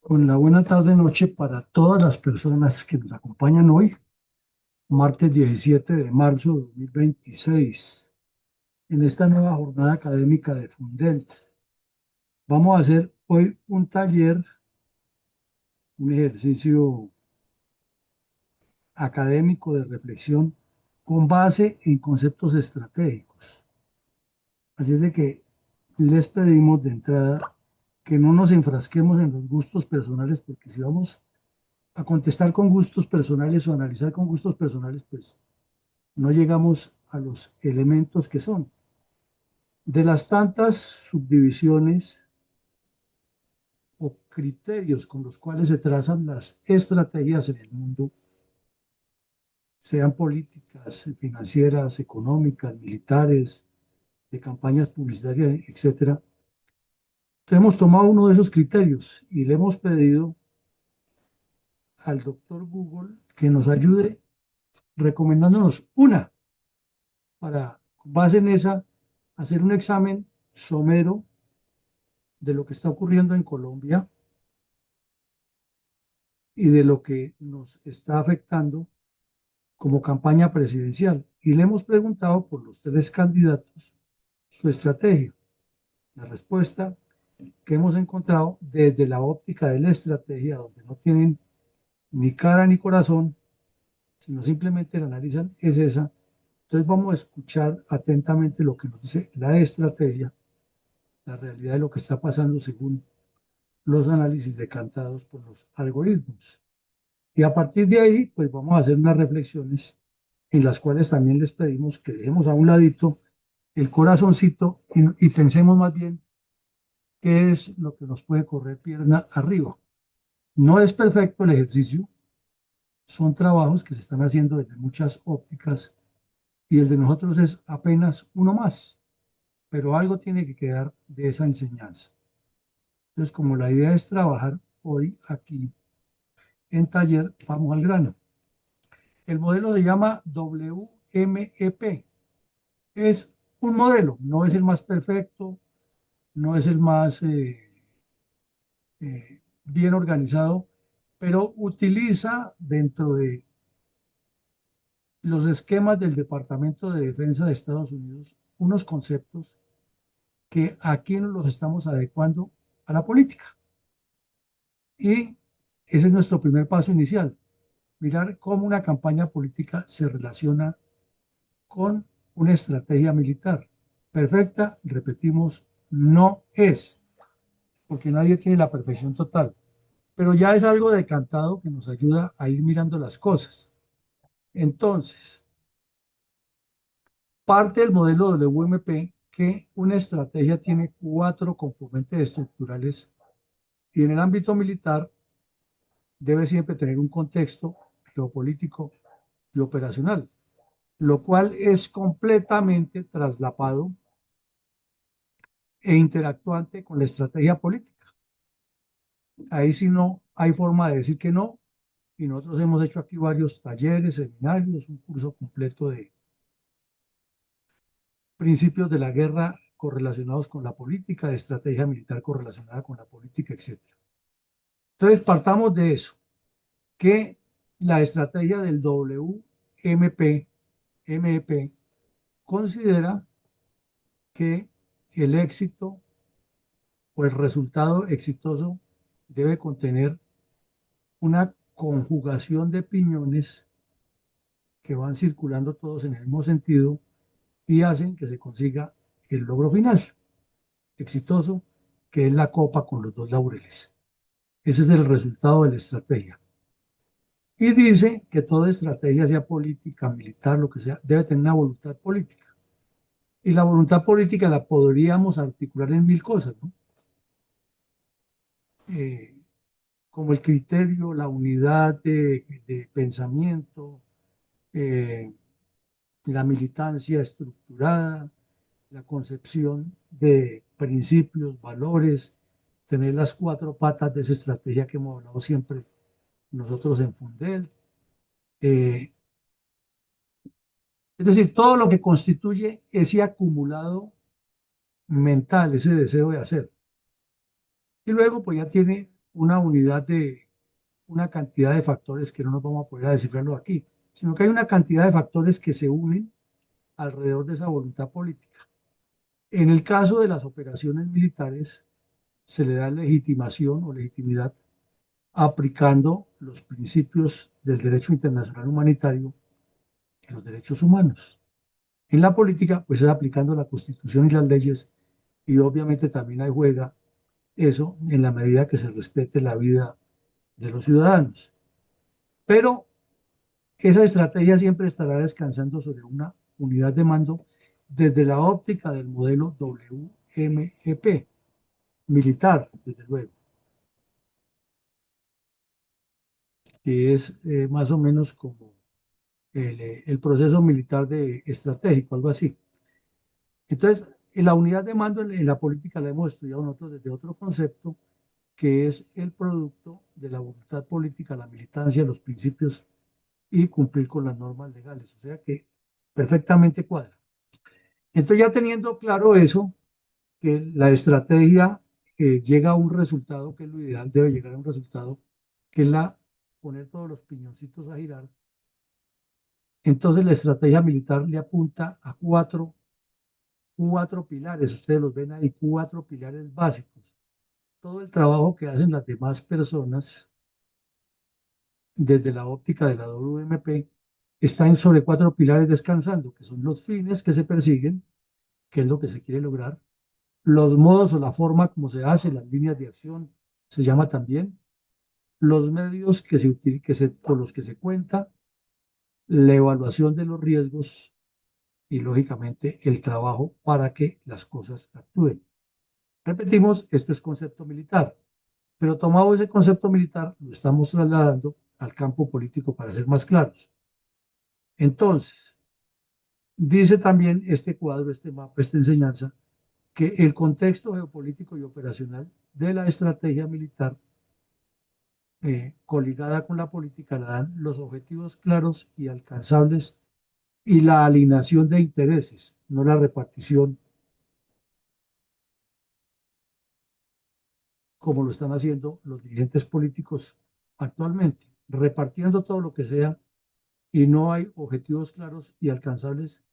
Con la buena tarde noche para todas las personas que nos acompañan hoy, martes 17 de marzo de 2026, en esta nueva jornada académica de Fundelt. Vamos a hacer hoy un taller, un ejercicio académico de reflexión con base en conceptos estratégicos. Así es de que les pedimos de entrada que no nos enfrasquemos en los gustos personales, porque si vamos a contestar con gustos personales o analizar con gustos personales, pues no llegamos a los elementos que son. De las tantas subdivisiones o criterios con los cuales se trazan las estrategias en el mundo, sean políticas, financieras, económicas, militares, de campañas publicitarias, etcétera. Entonces hemos tomado uno de esos criterios y le hemos pedido al doctor Google que nos ayude recomendándonos una para, con base en esa, hacer un examen somero de lo que está ocurriendo en Colombia y de lo que nos está afectando como campaña presidencial. Y le hemos preguntado por los tres candidatos su estrategia. La respuesta que hemos encontrado desde la óptica de la estrategia, donde no tienen ni cara ni corazón, sino simplemente la analizan, es esa. Entonces vamos a escuchar atentamente lo que nos dice la estrategia, la realidad de lo que está pasando según los análisis decantados por los algoritmos. Y a partir de ahí, pues vamos a hacer unas reflexiones en las cuales también les pedimos que dejemos a un ladito el corazoncito y pensemos más bien qué es lo que nos puede correr pierna arriba. No es perfecto el ejercicio, son trabajos que se están haciendo desde muchas ópticas y el de nosotros es apenas uno más, pero algo tiene que quedar de esa enseñanza. Entonces, como la idea es trabajar hoy aquí en taller, vamos al grano. El modelo se llama WMEP. Es un modelo, no es el más perfecto, no es el más bien organizado, pero utiliza dentro de los esquemas del Departamento de Defensa de Estados Unidos unos conceptos que aquí nos los estamos adecuando a la política. Y ese es nuestro primer paso inicial, mirar cómo una campaña política se relaciona con una estrategia militar. Perfecta, repetimos, no es, porque nadie tiene la perfección total, pero ya es algo decantado que nos ayuda a ir mirando las cosas. Entonces, parte del modelo WMP que una estrategia tiene cuatro componentes estructurales y en el ámbito militar debe siempre tener un contexto geopolítico y operacional, lo cual es completamente traslapado e interactuante con la estrategia política. Ahí sí no hay forma de decir que no, y nosotros hemos hecho aquí varios talleres, seminarios, un curso completo de principios de la guerra correlacionados con la política, de estrategia militar correlacionada con la política, etcétera. Entonces, partamos de eso, que la estrategia del WMP, MEP, considera que el éxito o el resultado exitoso debe contener una conjugación de piñones que van circulando todos en el mismo sentido y hacen que se consiga el logro final exitoso, que es la copa con los dos laureles. Ese es el resultado de la estrategia. Y dice que toda estrategia, sea política, militar, lo que sea, debe tener una voluntad política. Y la voluntad política la podríamos articular en mil cosas, ¿no? Eh, como el criterio, la unidad de pensamiento, eh, la militancia estructurada, la concepción de principios, valores, tener las cuatro patas de esa estrategia que hemos hablado siempre nosotros en Fundel. Eh, es decir, todo lo que constituye ese acumulado mental, ese deseo de hacer. Y luego, pues ya tiene una unidad de una cantidad de factores que no nos vamos a poder descifrarlo aquí, sino que hay una cantidad de factores que se unen alrededor de esa voluntad política. En el caso de las operaciones militares, se le da legitimación o legitimidad aplicando los principios del derecho internacional humanitario y los derechos humanos. En la política, pues es aplicando la Constitución y las leyes, y obviamente también hay juega eso en la medida que se respete la vida de los ciudadanos. Pero esa estrategia siempre estará descansando sobre una unidad de mando desde la óptica del modelo WMEP, militar, desde luego, que es más o menos como el proceso militar de estratégico, algo así. Entonces, en la unidad de mando en la política la hemos estudiado nosotros desde otro concepto, que es el producto de la voluntad política, la militancia, los principios y cumplir con las normas legales. O sea que perfectamente cuadra. Entonces, ya teniendo claro eso, que la estrategia llega a un resultado, que es lo ideal, debe llegar a un resultado, que es poner todos los piñoncitos a girar. Entonces, la estrategia militar le apunta a cuatro pilares. Ustedes los ven ahí, cuatro pilares básicos. Todo el trabajo que hacen las demás personas desde la óptica de la WMP están sobre cuatro pilares descansando, que son los fines que se persiguen, que es lo que se quiere lograr, los modos o la forma como se hace, las líneas de acción, se llama también, los medios con los que se cuenta, la evaluación de los riesgos y, lógicamente, el trabajo para que las cosas actúen. Repetimos, esto es concepto militar, pero tomado ese concepto militar, lo estamos trasladando al campo político para ser más claros. Entonces, dice también este cuadro, este mapa, esta enseñanza, que el contexto geopolítico y operacional de la estrategia militar coligada con la política la dan los objetivos claros y alcanzables y la alineación de intereses, no la repartición como lo están haciendo los dirigentes políticos actualmente, repartiendo todo lo que sea y no hay objetivos claros y alcanzables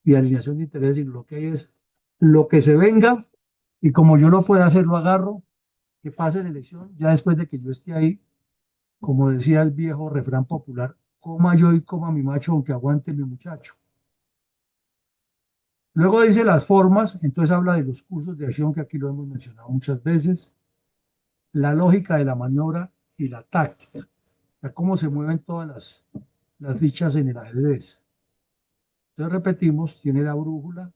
y alineación de intereses, y lo que hay es lo que se venga y como yo lo pueda hacer, lo agarro, que pase la elección, ya después de que yo esté ahí, como decía el viejo refrán popular, coma yo y coma mi macho, aunque aguante mi muchacho. Luego dice las formas, entonces habla de los cursos de acción, que aquí lo hemos mencionado muchas veces, la lógica de la maniobra y la táctica, o sea, cómo se mueven todas las fichas en el ajedrez. Entonces repetimos, tiene la brújula,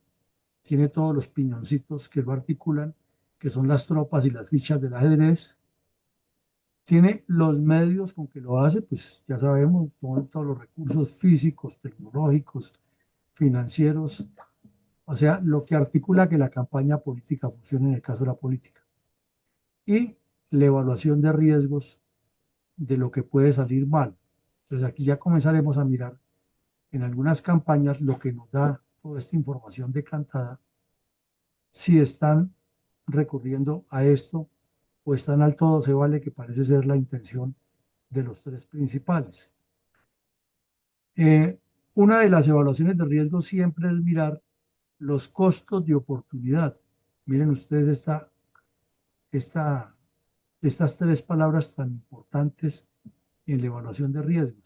tiene todos los piñoncitos que lo articulan, que son las tropas y las fichas del ajedrez, tiene los medios con que lo hace, pues ya sabemos, todos los recursos físicos, tecnológicos, financieros, o sea, lo que articula que la campaña política funcione en el caso de la política. Y la evaluación de riesgos de lo que puede salir mal. Entonces aquí ya comenzaremos a mirar en algunas campañas lo que nos da toda esta información decantada, si están recurriendo a esto o están al todo se vale, que parece ser la intención de los tres principales. Una de las evaluaciones de riesgo siempre es mirar los costos de oportunidad. Miren ustedes esta, estas tres palabras tan importantes en la evaluación de riesgos.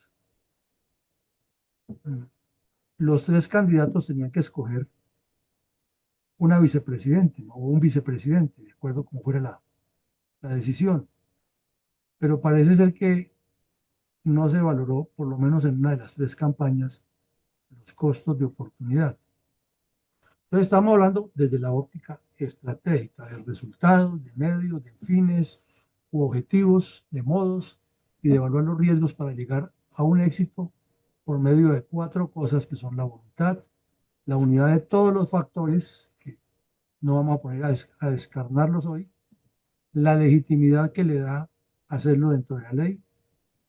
Los tres candidatos tenían que escoger una vicepresidente, ¿no? O un vicepresidente, de acuerdo como fuera la decisión. Pero parece ser que no se valoró, por lo menos en una de las tres campañas, los costos de oportunidad. Entonces estamos hablando desde la óptica estratégica, de resultados, de medios, de fines u objetivos, de modos y de evaluar los riesgos para llegar a un éxito por medio de cuatro cosas que son la voluntad, la unidad de todos los factores, que no vamos a poner a descarnarlos hoy, la legitimidad que le da hacerlo dentro de la ley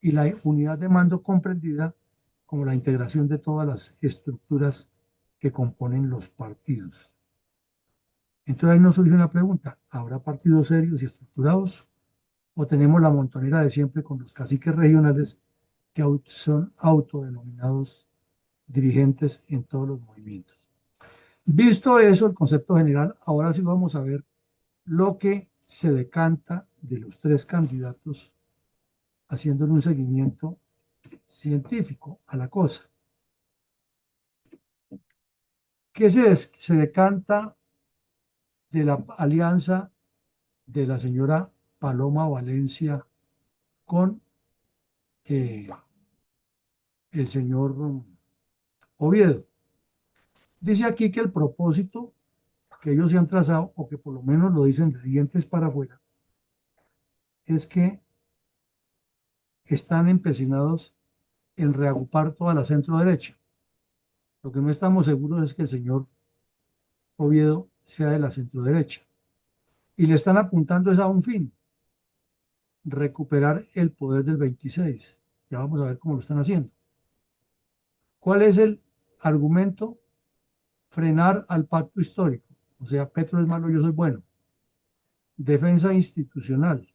y la unidad de mando comprendida como la integración de todas las estructuras que componen los partidos. Entonces ahí nos surge una pregunta, ¿habrá partidos serios y estructurados o tenemos la montonera de siempre con los caciques regionales que son autodenominados dirigentes en todos los movimientos. Visto eso, el concepto general, ahora sí vamos a ver lo que se decanta de los tres candidatos, haciéndole un seguimiento científico a la cosa. ¿Qué se decanta de la alianza de la señora Paloma Valencia con eh, el señor Oviedo? Dice aquí que el propósito que ellos se han trazado, o que por lo menos lo dicen de dientes para afuera, es que están empecinados en reagrupar toda la centro derecha. Lo que no estamos seguros es que el señor Oviedo sea de la centro derecha. Y le están apuntando es a un fin, recuperar el poder del 26. Ya vamos a ver cómo lo están haciendo. ¿Cuál es el argumento? Frenar al pacto histórico. O sea, Petro es malo, yo soy bueno. Defensa institucional.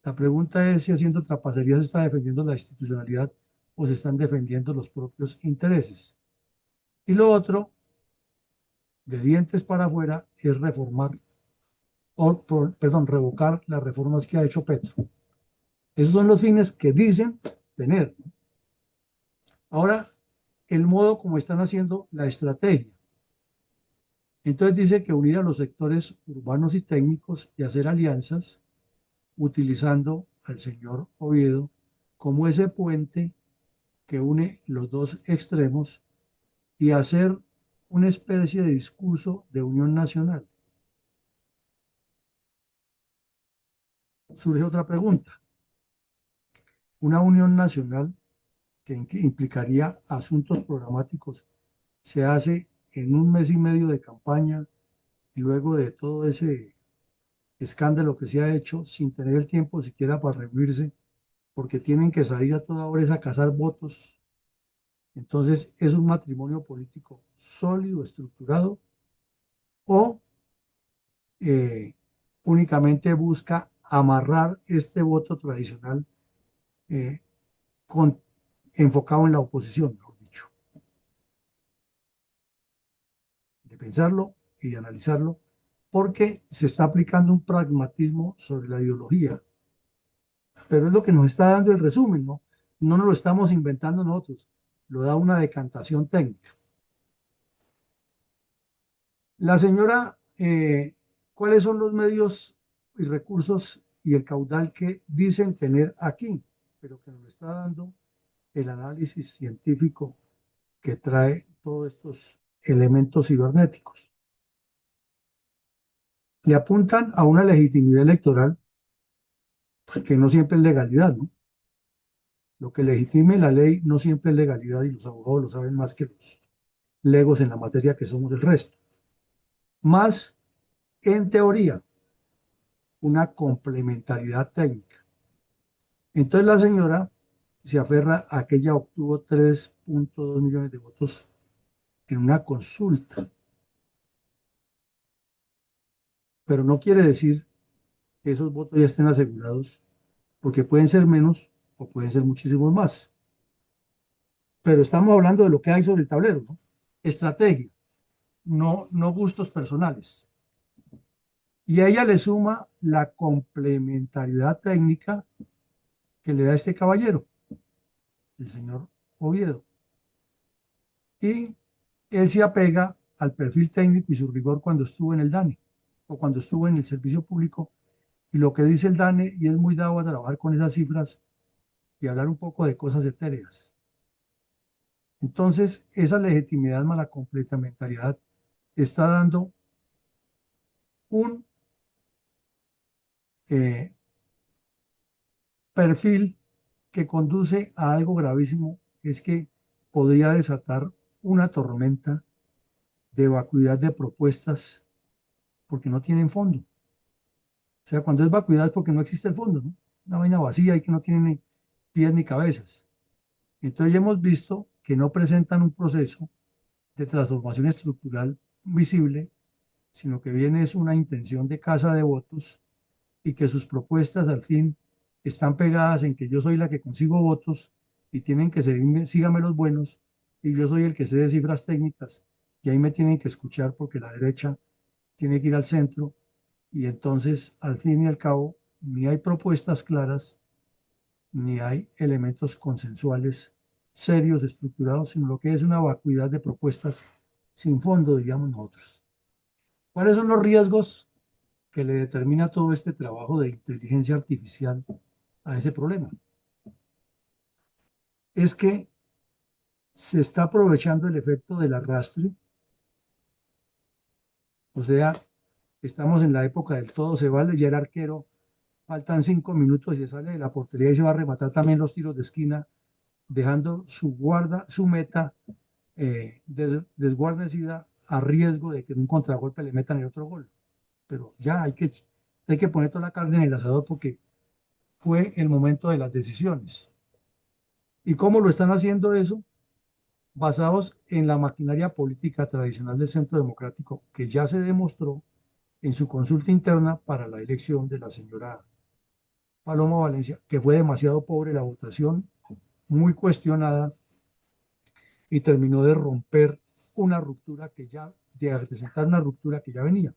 La pregunta es si haciendo trapacería se está defendiendo la institucionalidad o se están defendiendo los propios intereses. Y lo otro, de dientes para afuera, es reformar, perdón, revocar las reformas que ha hecho Petro. Esos son los fines que dicen tener. Ahora, el modo como están haciendo la estrategia. Entonces dice que unir a los sectores urbanos y técnicos y hacer alianzas utilizando al señor Oviedo como ese puente que une los dos extremos y hacer una especie de discurso de unión nacional. Surge otra pregunta. Una unión nacional que implicaría asuntos programáticos se hace en un mes y medio de campaña y luego de todo ese escándalo que se ha hecho sin tener el tiempo siquiera para reunirse, porque tienen que salir a toda hora a cazar votos. Entonces, ¿es un matrimonio político sólido, estructurado, o únicamente busca amarrar este voto tradicional eh, con, enfocado en la oposición, mejor dicho? De pensarlo y de analizarlo, porque se está aplicando un pragmatismo sobre la ideología, pero es lo que nos está dando el resumen, ¿no? No nos lo estamos inventando nosotros, lo da una decantación técnica. La señora, ¿cuáles son los medios y recursos y el caudal que dicen tener aquí? Pero que nos está dando el análisis científico que trae todos estos elementos cibernéticos. Le apuntan a una legitimidad electoral pues, que no siempre es legalidad, ¿no? Lo que legitime la ley no siempre es legalidad y los abogados lo saben más que los legos en la materia que somos el resto. Más, en teoría, una complementariedad técnica. Entonces la señora se aferra a que ella obtuvo 3.2 millones de votos en una consulta, pero no quiere decir que esos votos ya estén asegurados, porque pueden ser menos o pueden ser muchísimos más. Pero estamos hablando de lo que hay sobre el tablero, ¿no? Estrategia, no gustos personales. Y a ella le suma la complementariedad técnica que le da este caballero, el señor Oviedo. Y él se apega al perfil técnico y su rigor cuando estuvo en el DANE o cuando estuvo en el servicio público. Y lo que dice el DANE, y es muy dado a trabajar con esas cifras y hablar un poco de cosas etéreas. Entonces, esa legitimidad más la complementariedad está dando un eh, perfil que conduce a algo gravísimo, es que podría desatar una tormenta de vacuidad de propuestas porque no tienen fondo. O sea, cuando es vacuidad es porque no existe el fondo, ¿no? Una vaina vacía y que no tiene ni pies ni cabezas. Entonces ya hemos visto que no presentan un proceso de transformación estructural visible, sino que viene es una intención de caza de votos y que sus propuestas al fin están pegadas en que yo soy la que consigo votos y tienen que seguirme, síganme los buenos, y yo soy el que sé de cifras técnicas, y ahí me tienen que escuchar porque la derecha tiene que ir al centro, y entonces al fin y al cabo ni hay propuestas claras, ni hay elementos consensuales serios, estructurados, sino lo que es una vacuidad de propuestas sin fondo, digamos nosotros. ¿Cuáles son los riesgos que le determina todo este trabajo de inteligencia artificial a ese problema? Es que se está aprovechando el efecto del arrastre, o sea, estamos en la época del todo se vale, ya el arquero faltan 5 minutos y se sale de la portería y se va a rematar también los tiros de esquina, dejando su guarda, su meta desguarnecida a riesgo de que en un contragolpe le metan el otro gol. Pero ya hay que poner toda la carne en el asador porque fue el momento de las decisiones. ¿Y cómo lo están haciendo eso? Basados en la maquinaria política tradicional del Centro Democrático, que ya se demostró en su consulta interna para la elección de la señora Paloma Valencia, que fue demasiado pobre la votación, muy cuestionada, y terminó de romper una ruptura que ya, de presentar una ruptura que ya venía.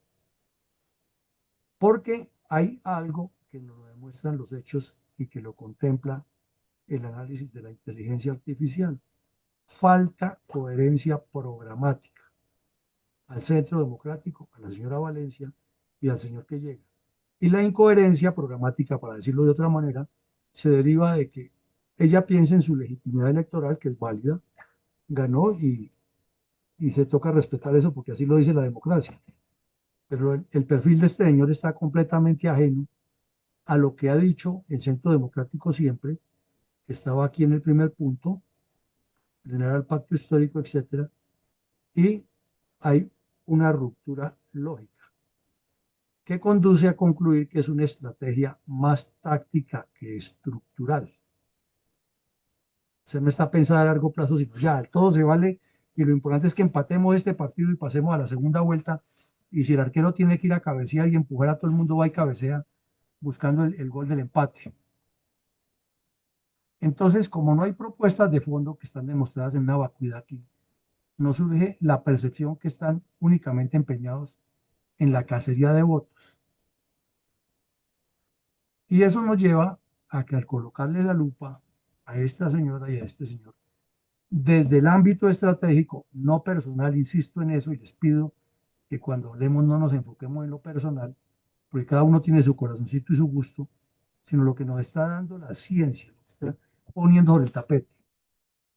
Porque hay algo que nos lo demuestran los hechos y que lo contempla el análisis de la inteligencia artificial. Falta coherencia programática al Centro Democrático, a la señora Valencia y al señor que llega. Y la incoherencia programática, para decirlo de otra manera, se deriva de que ella piensa en su legitimidad electoral, que es válida, ganó y se toca respetar eso porque así lo dice la democracia. Pero el perfil de este señor está completamente ajeno a lo que ha dicho el Centro Democrático siempre, que estaba aquí en el primer punto, generar el pacto histórico, etcétera, y hay una ruptura lógica que conduce a concluir que es una estrategia más táctica que estructural. Se no está pensada a largo plazo, sino ya, todo se vale y lo importante es que empatemos este partido y pasemos a la segunda vuelta. Y si el arquero tiene que ir a cabecear y empujar a todo el mundo, va y cabecea buscando el gol del empate. Entonces, como no hay propuestas de fondo que están demostradas en una vacuidad aquí, no surge la percepción que están únicamente empeñados en la cacería de votos. Y eso nos lleva a que al colocarle la lupa a esta señora y a este señor, desde el ámbito estratégico, no personal, insisto en eso y les pido que cuando hablemos no nos enfoquemos en lo personal, porque cada uno tiene su corazoncito y su gusto, sino lo que nos está dando la ciencia, lo que está poniendo sobre el tapete.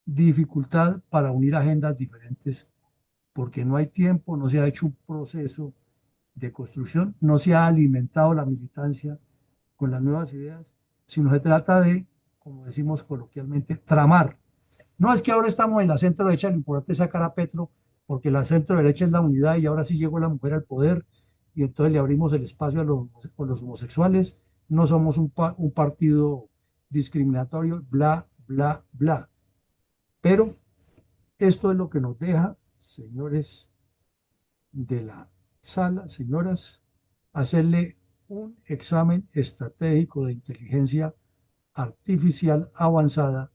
Dificultad para unir agendas diferentes, porque no hay tiempo, no se ha hecho un proceso de construcción, no se ha alimentado la militancia con las nuevas ideas, sino se trata de, como decimos coloquialmente, tramar. No es que ahora estamos en la centro derecha, lo importante es sacar a Petro, porque la centro derecha es la unidad y ahora sí llegó la mujer al poder y entonces le abrimos el espacio a los homosexuales. No somos un partido discriminatorio, bla, bla, bla. Pero esto es lo que nos deja, señores de la sala, señoras, hacerle un examen estratégico de inteligencia artificial avanzada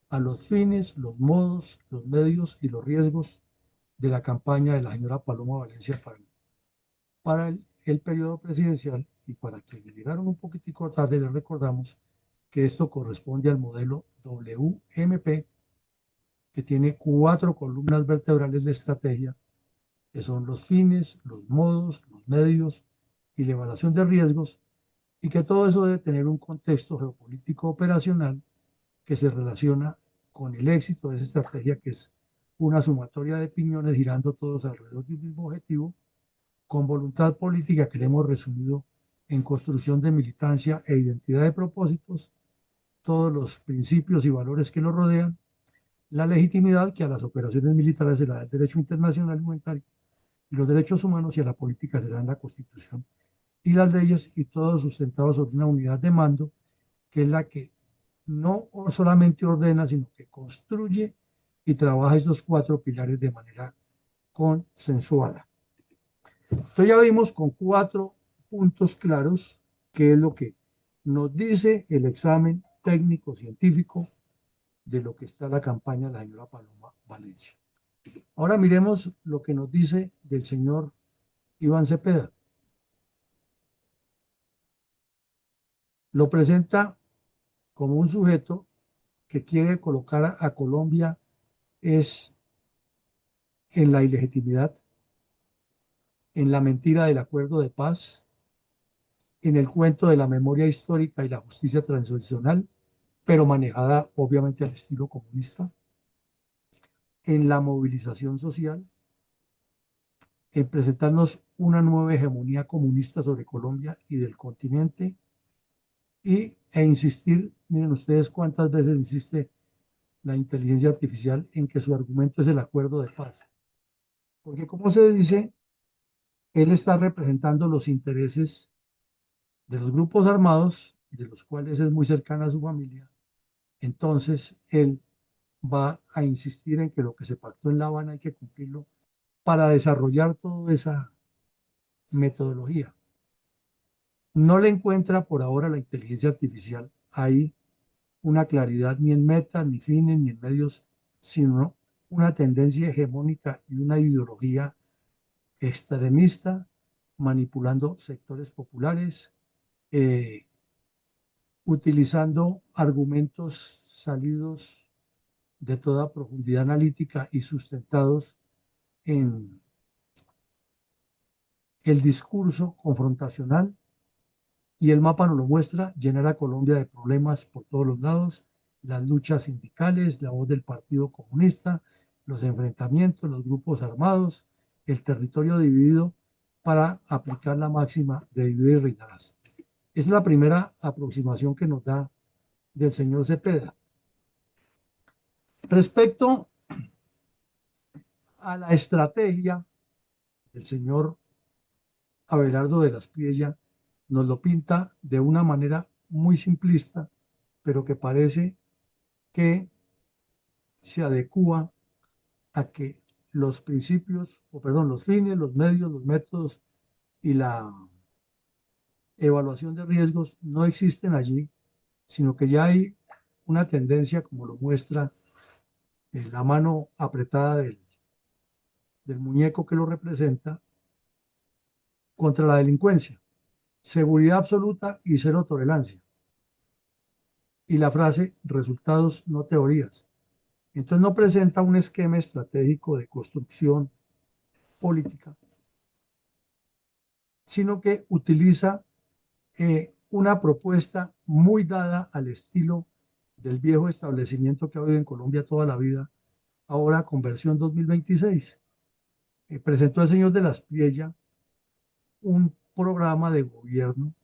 a los fines, los modos, los medios y los riesgos de la campaña de la señora Paloma Valencia para el periodo presidencial. Y para quienes llegaron un poquitico tarde, les recordamos que esto corresponde al modelo WMP, que tiene 4 columnas vertebrales de estrategia, que son los fines, los modos, los medios y la evaluación de riesgos, y que todo eso debe tener un contexto geopolítico operacional que se relaciona con el éxito de esa estrategia, que es una sumatoria de piñones girando todos alrededor de un mismo objetivo, con voluntad política que le hemos resumido en construcción de militancia e identidad de propósitos, todos los principios y valores que lo rodean, la legitimidad que a las operaciones militares se le da el derecho internacional humanitario y los derechos humanos y a la política se dan la Constitución y las leyes, y todos sustentados sobre una unidad de mando que es la que no solamente ordena, sino que construye y trabaja estos 4 pilares de manera consensuada. Entonces ya vimos con 4 puntos claros qué es lo que nos dice el examen técnico científico de lo que está la campaña de la señora Paloma Valencia. Ahora miremos lo que nos dice del señor Iván Cepeda. Lo presenta como un sujeto que quiere colocar a Colombia es en la ilegitimidad, en la mentira del acuerdo de paz, en el cuento de la memoria histórica y la justicia transicional, pero manejada obviamente al estilo comunista, en la movilización social, en presentarnos una nueva hegemonía comunista sobre Colombia y del continente, e insistir, miren ustedes cuántas veces insiste la inteligencia artificial en que su argumento es el acuerdo de paz. Porque como se dice, él está representando los intereses de los grupos armados, de los cuales es muy cercana a su familia. Entonces, él va a insistir en que lo que se pactó en La Habana hay que cumplirlo para desarrollar toda esa metodología. No le encuentra por ahora la inteligencia artificial ahí una claridad ni en metas, ni fines, ni en medios, sino una tendencia hegemónica y una ideología extremista manipulando sectores populares, eh, utilizando argumentos salidos de toda profundidad analítica y sustentados en el discurso confrontacional, y el mapa nos lo muestra: llenar a Colombia de problemas por todos los lados, las luchas sindicales, la voz del Partido Comunista, los enfrentamientos, los grupos armados, el territorio dividido para aplicar la máxima de divide y reinarás. Esa es la primera aproximación que nos da del señor Cepeda. Respecto a la estrategia del señor Abelardo de las Priella, nos lo pinta de una manera muy simplista, pero que parece que se adecua a que los principios, o perdón, los fines, los medios, los métodos y la evaluación de riesgos no existen allí, sino que ya hay una tendencia, como lo muestra la mano apretada del muñeco que lo representa, contra la delincuencia, seguridad absoluta y cero tolerancia. Y la frase, resultados, no teorías. Entonces no presenta un esquema estratégico de construcción política, sino que utiliza una propuesta muy dada al estilo del viejo establecimiento que ha habido en Colombia toda la vida, ahora con versión 2026. Presentó el señor de las Priella un programa de gobierno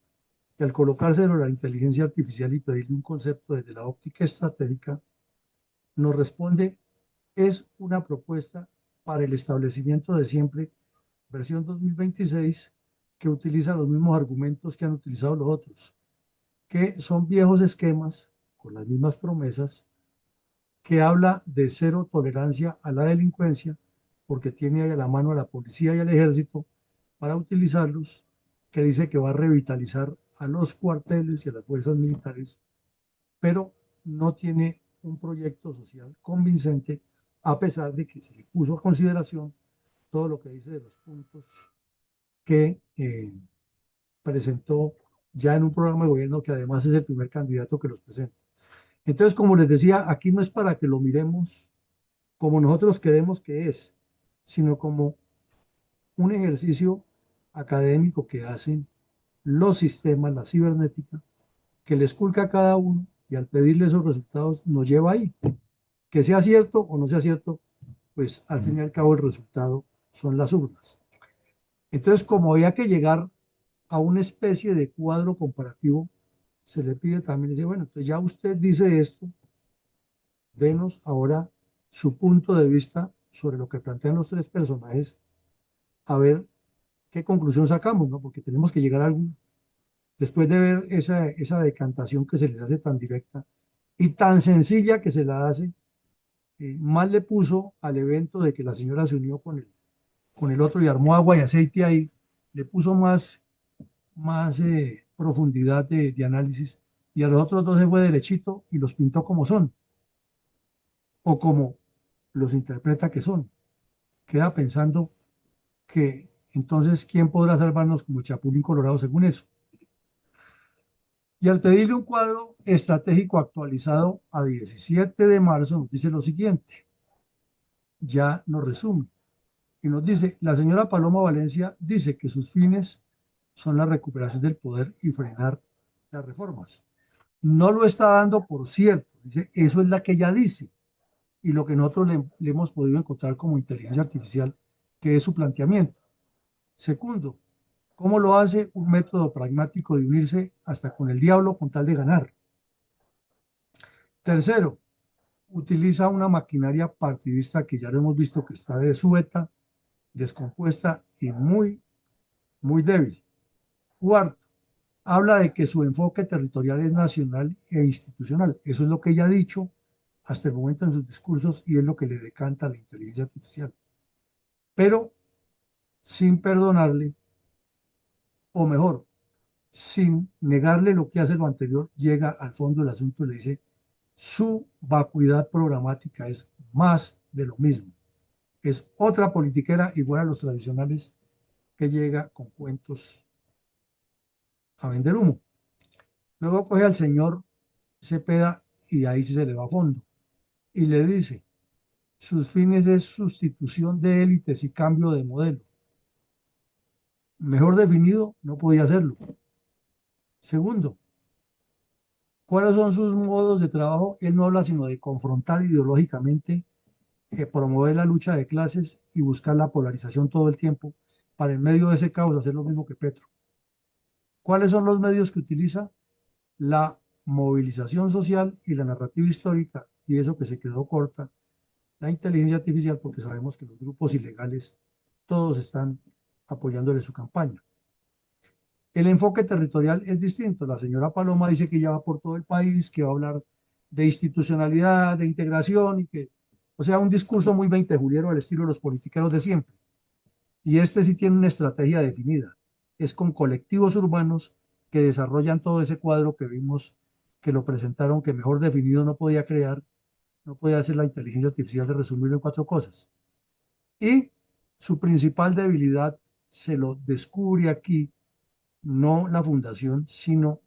que, al colocarse sobre la inteligencia artificial y pedirle un concepto desde la óptica estratégica, nos responde: es una propuesta para el establecimiento de siempre, versión 2026, que utiliza los mismos argumentos que han utilizado los otros, que son viejos esquemas con las mismas promesas, que habla de cero tolerancia a la delincuencia, porque tiene ahí a la mano a la policía y al ejército para utilizarlos, que dice que va a revitalizar a los cuarteles y a las fuerzas militares, pero no tiene un proyecto social convincente, a pesar de que se le puso a consideración todo lo que dice de los puntos que presentó ya en un programa de gobierno, que además es el primer candidato que los presenta. Entonces, como les decía, aquí no es para que lo miremos como nosotros queremos que es, sino como un ejercicio académico que hacen los sistemas, la cibernética, que les culca a cada uno, y al pedirle esos resultados nos lleva ahí. Que sea cierto o no sea cierto, pues al fin y al cabo el resultado son las urnas. Entonces, como había que llegar a una especie de cuadro comparativo, se le pide también, dice, bueno, entonces ya usted dice esto, denos ahora su punto de vista sobre lo que plantean los tres personajes, a ver qué conclusión sacamos, ¿no? Porque tenemos que llegar a algún, después de ver esa decantación que se les hace tan directa y tan sencilla que se la hace, más le puso al evento de que la señora se unió con el otro y armó agua y aceite ahí, le puso más profundidad de análisis, y a los otros dos se fue derechito y los pintó como son, o como los interpreta que son. Queda pensando que entonces, ¿quién podrá salvarnos como Chapulín Colorado según eso? Y al pedirle un cuadro estratégico actualizado a 17 de marzo, nos dice lo siguiente, ya nos resume, y nos dice, la señora Paloma Valencia dice que sus fines son la recuperación del poder y frenar las reformas. No lo está dando por cierto, dice, eso es la que ella dice, y lo que nosotros le hemos podido encontrar como inteligencia artificial, que es su planteamiento. Segundo, ¿cómo lo hace? Un método pragmático de unirse hasta con el diablo con tal de ganar. Tercero, utiliza una maquinaria partidista que ya lo hemos visto que está desueta, descompuesta y muy débil. Cuarto, habla de que su enfoque territorial es nacional e institucional. Eso es lo que ella ha dicho hasta el momento en sus discursos y es lo que le decanta a la inteligencia artificial. Pero sin perdonarle, o mejor, sin negarle lo que hace lo anterior, llega al fondo del asunto y le dice, su vacuidad programática es más de lo mismo. Es otra politiquera igual a los tradicionales que llega con cuentos a vender humo. Luego coge al señor Cepeda y ahí sí se le va a fondo y le dice, sus fines es sustitución de élites y cambio de modelo. Mejor definido, no podía hacerlo. Segundo, ¿cuáles son sus modos de trabajo? Él no habla sino de confrontar ideológicamente, promover la lucha de clases y buscar la polarización todo el tiempo para en medio de ese caos hacer lo mismo que Petro. ¿Cuáles son los medios que utiliza? La movilización social y la narrativa histórica, y eso que se quedó corta, la inteligencia artificial, porque sabemos que los grupos ilegales todos están apoyándole su campaña. El enfoque territorial es distinto. La señora Paloma dice que ya va por todo el país, que va a hablar de institucionalidad, de integración y que, o sea, un discurso muy veintejuliero al estilo de los politiqueros de siempre. Y este sí tiene una estrategia definida. Es con colectivos urbanos que desarrollan todo ese cuadro que vimos que lo presentaron, que mejor definido no podía crear, no podía hacer la inteligencia artificial de resumirlo en cuatro cosas. Y su principal debilidad se lo descubre aquí, no la fundación, sino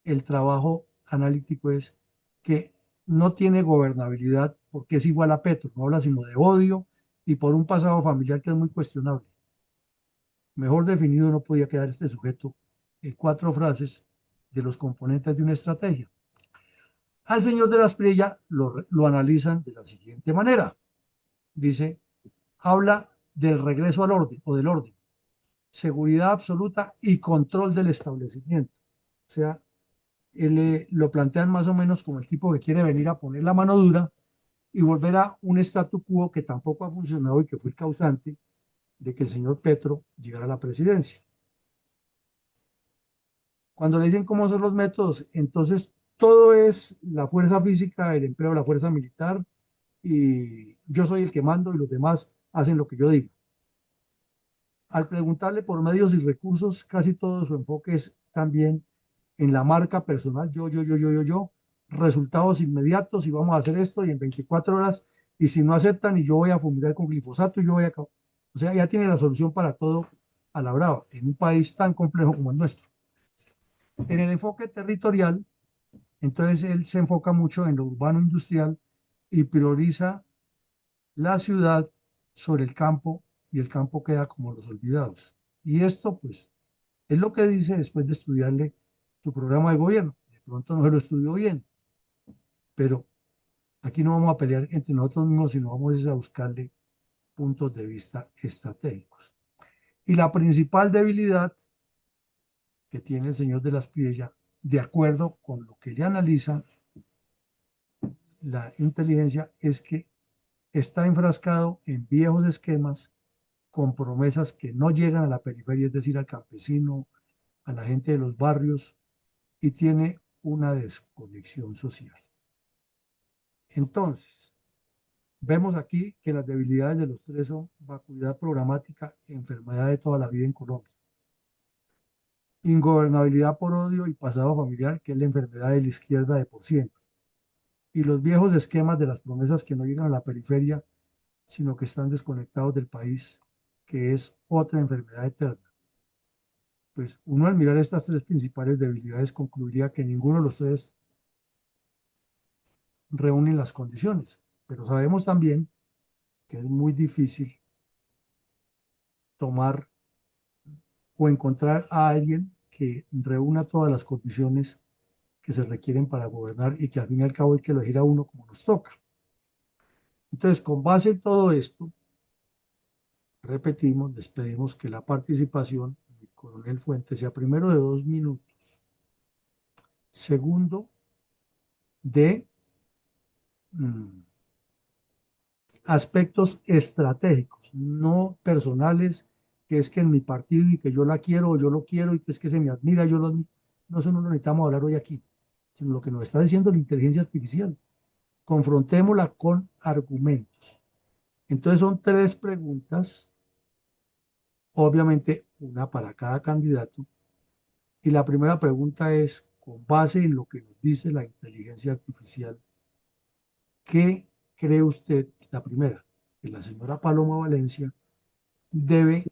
el trabajo analítico es que no tiene gobernabilidad porque es igual a Petro, no habla sino de odio y por un pasado familiar que es muy cuestionable. Mejor definido no podía quedar este sujeto en cuatro frases de los componentes de una estrategia. Al señor de la Espriella lo analizan de la siguiente manera. Dice, habla del regreso al orden o del orden, seguridad absoluta y control del establecimiento. O sea, lo plantean más o menos como el tipo que quiere venir a poner la mano dura y volver a un statu quo que tampoco ha funcionado y que fue el causante de que el señor Petro llegara a la presidencia. Cuando le dicen cómo son los métodos, entonces todo es la fuerza física, el empleo de la fuerza militar y yo soy el que mando y los demás hacen lo que yo digo. Al preguntarle por medios y recursos, casi todo su enfoque es también en la marca personal, yo, resultados inmediatos y vamos a hacer esto y en 24 horas y si no aceptan y yo voy a fumigar con glifosato y yo voy a... O sea, ya tiene la solución para todo a la brava, en un país tan complejo como el nuestro. En el enfoque territorial, entonces él se enfoca mucho en lo urbano industrial y prioriza la ciudad sobre el campo y el campo queda como los olvidados. Y esto pues es lo que dice después de estudiarle su programa de gobierno. De pronto no se lo estudió bien, pero aquí no vamos a pelear entre nosotros mismos, sino vamos a buscarle puntos de vista estratégicos. Y la principal debilidad que tiene el señor de las Piedras, de acuerdo con lo que le analiza la inteligencia, es que está enfrascado en viejos esquemas con promesas que no llegan a la periferia, es decir, al campesino, a la gente de los barrios, y tiene una desconexión social. Entonces, vemos aquí que las debilidades de los tres son vacuidad programática, enfermedad de toda la vida en Colombia. ingobernabilidad por odio y pasado familiar, que es la enfermedad de la izquierda de por siempre, y los viejos esquemas de las promesas que no llegan a la periferia, sino que están desconectados del país, que es otra enfermedad eterna. Pues uno al mirar estas tres principales debilidades concluiría que ninguno de los tres reúne las condiciones, pero sabemos también que es muy difícil tomar o encontrar a alguien que reúna todas las condiciones que se requieren para gobernar y que al fin y al cabo hay que elegir a uno como nos toca. Entonces, con base en todo esto, repetimos, les pedimos que la participación del coronel Fuentes sea primero de 2 minutos, segundo de mm, aspectos estratégicos, no personales, que es que en mi partido y que yo la quiero o yo lo quiero y que es que se me admira, yo lo admiro. No, eso no lo necesitamos hablar hoy aquí, sino lo que nos está diciendo la inteligencia artificial. Confrontémosla con argumentos. Entonces son tres preguntas, obviamente una para cada candidato. Y la primera pregunta es, con base en lo que nos dice la inteligencia artificial, ¿qué cree usted? La primera, que la señora Paloma Valencia debe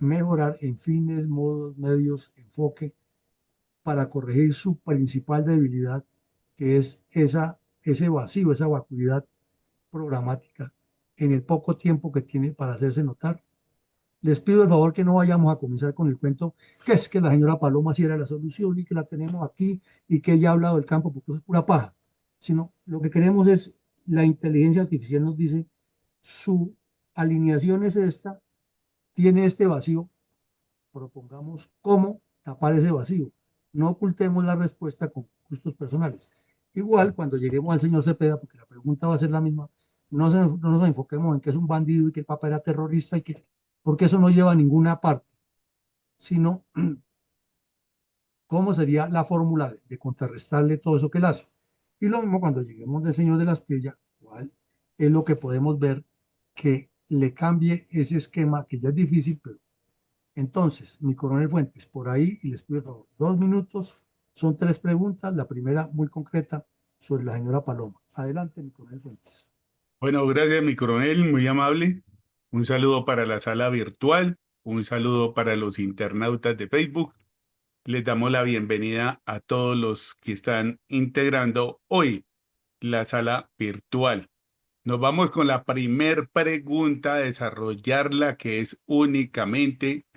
mejorar en fines, modos, medios, enfoque para corregir su principal debilidad, que es ese vacío, esa vacuidad programática en el poco tiempo que tiene para hacerse notar. Les pido el favor que no vayamos a comenzar con el cuento que es que la señora Paloma sí era la solución y que la tenemos aquí y que ella ha hablado del campo porque eso es pura paja, sino lo que queremos es, la inteligencia artificial nos dice, su alineación es esta, tiene este vacío, propongamos cómo tapar ese vacío. No ocultemos la respuesta con gustos personales. Igual, cuando lleguemos al señor Cepeda, porque la pregunta va a ser la misma, no nos enfoquemos en que es un bandido y que el Papa era terrorista, porque eso no lleva a ninguna parte, sino cómo sería la fórmula de contrarrestarle todo eso que él hace. Y lo mismo cuando lleguemos del señor de las Pillas, cuál es lo que podemos ver que le cambie ese esquema, que ya es difícil, pero entonces, mi coronel Fuentes, por ahí, y les pido el favor, 2 minutos, son tres preguntas, la primera muy concreta sobre la señora Paloma. Adelante, mi coronel Fuentes. Bueno, gracias, mi coronel, muy amable. Un saludo para la sala virtual, un saludo para los internautas de Facebook. Les damos la bienvenida a todos los que están integrando hoy la sala virtual. Nos vamos con la primer pregunta a desarrollarla, que es únicamente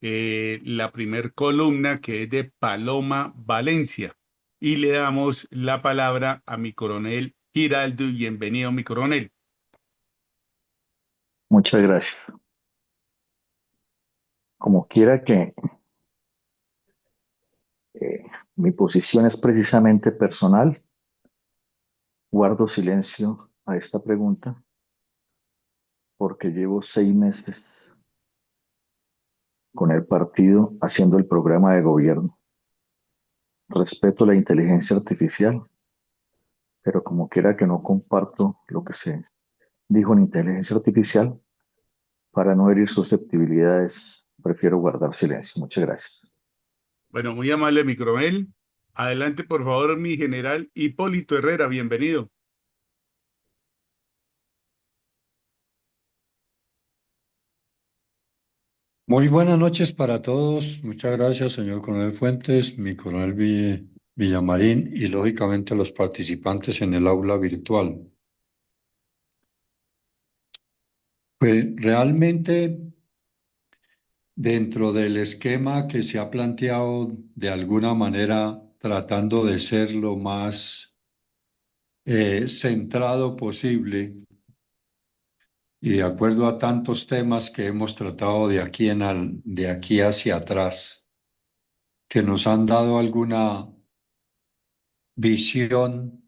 la primer columna, que es de Paloma Valencia. Y le damos la palabra a mi coronel Giraldo. Bienvenido, mi coronel. Muchas gracias. Como quiera que eh, mi posición es precisamente personal, guardo silencio a esta pregunta porque llevo 6 meses con el partido haciendo el programa de gobierno. Respeto la inteligencia artificial, pero como quiera que no comparto lo que se dijo en inteligencia artificial, para no herir susceptibilidades, prefiero guardar silencio. Muchas gracias. Bueno, muy amable, mi coronel. Adelante, por favor, mi general Hipólito Herrera. Bienvenido. Muy buenas noches para todos. Muchas gracias, señor Coronel Fuentes, mi coronel Villamarín y lógicamente los participantes en el aula virtual. Pues realmente dentro del esquema que se ha planteado de alguna manera tratando de ser lo más centrado posible y de acuerdo a tantos temas que hemos tratado de aquí hacia atrás, que nos han dado alguna visión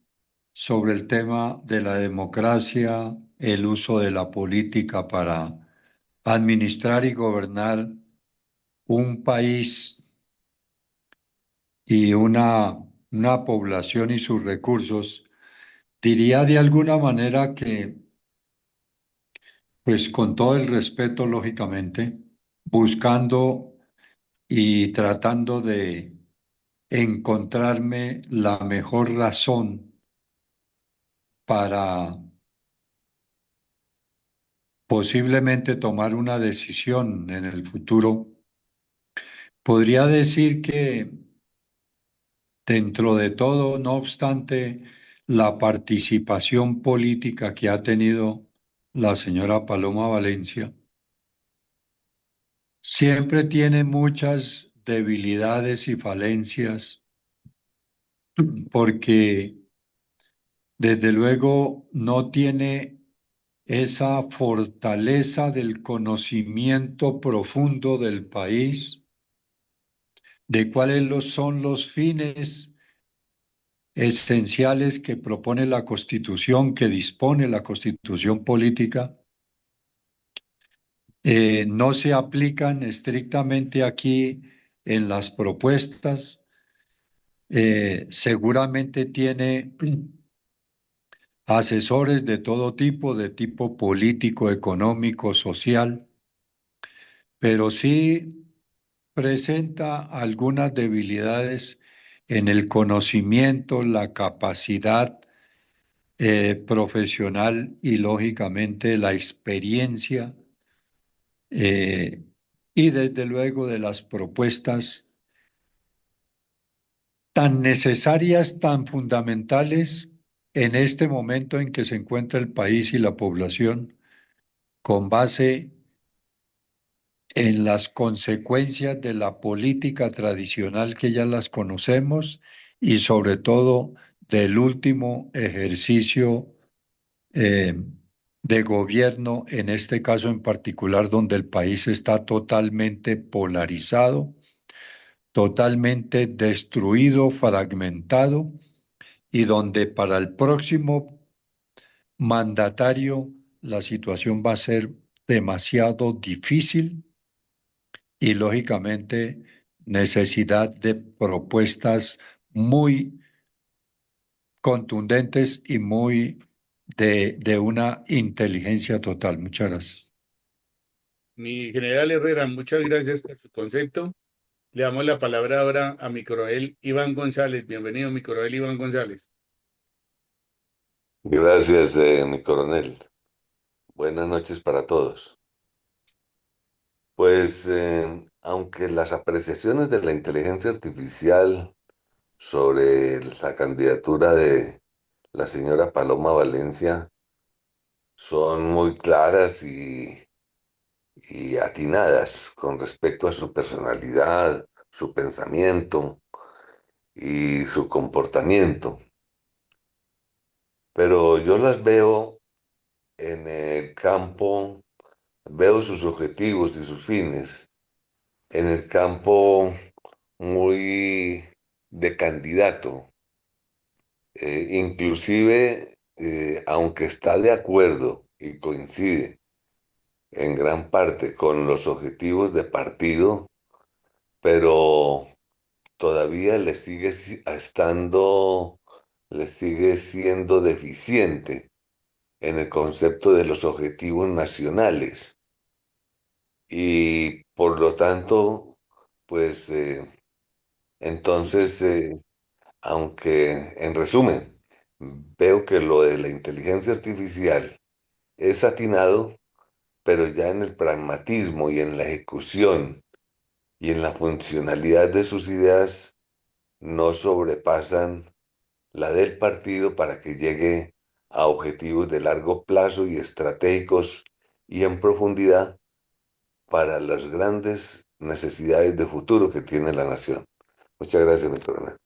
sobre el tema de la democracia, el uso de la política para administrar y gobernar un país y una población y sus recursos, diría de alguna manera que, pues con todo el respeto, lógicamente, buscando y tratando de encontrarme la mejor razón para posiblemente tomar una decisión en el futuro, podría decir que dentro de todo, no obstante, la participación política que ha tenido la señora Paloma Valencia siempre tiene muchas debilidades y falencias porque desde luego no tiene esa fortaleza del conocimiento profundo del país, de son los fines esenciales que propone la Constitución, que dispone la Constitución política, no se aplican estrictamente aquí en las propuestas. Seguramente tiene asesores de todo tipo, de tipo político, económico, social, pero sí presenta algunas debilidades en el conocimiento, la capacidad profesional y lógicamente la experiencia eh, y desde luego de las propuestas tan necesarias, tan fundamentales en este momento en que se encuentra el país y la población con base en las consecuencias de la política tradicional que ya las conocemos y sobre todo del último ejercicio eh, de gobierno, en este caso en particular, donde el país está totalmente polarizado, totalmente destruido, fragmentado, y donde para el próximo mandatario la situación va a ser demasiado difícil y lógicamente necesidad de propuestas muy contundentes y muy de una inteligencia total. Muchas gracias. Mi general Herrera, muchas gracias por su concepto. Le damos la palabra ahora a mi coronel Iván González. Bienvenido, mi coronel Iván González. Gracias, mi coronel. Buenas noches para todos. Pues, aunque las apreciaciones de la inteligencia artificial sobre la candidatura de la señora Paloma Valencia son muy claras y atinadas con respecto a su personalidad, su pensamiento y su comportamiento, pero yo las veo en el campo, veo sus objetivos y sus fines en el campo muy de candidato. Inclusive, aunque está de acuerdo y coincide en gran parte con los objetivos de partido, pero todavía le sigue siendo deficiente en el concepto de los objetivos nacionales. Y por lo tanto, pues entonces, aunque en resumen, veo que lo de la inteligencia artificial es atinado, pero ya en el pragmatismo y en la ejecución y en la funcionalidad de sus ideas no sobrepasan la del partido para que llegue a objetivos de largo plazo y estratégicos y en profundidad para las grandes necesidades de futuro que tiene la nación. Muchas gracias, mi coronel.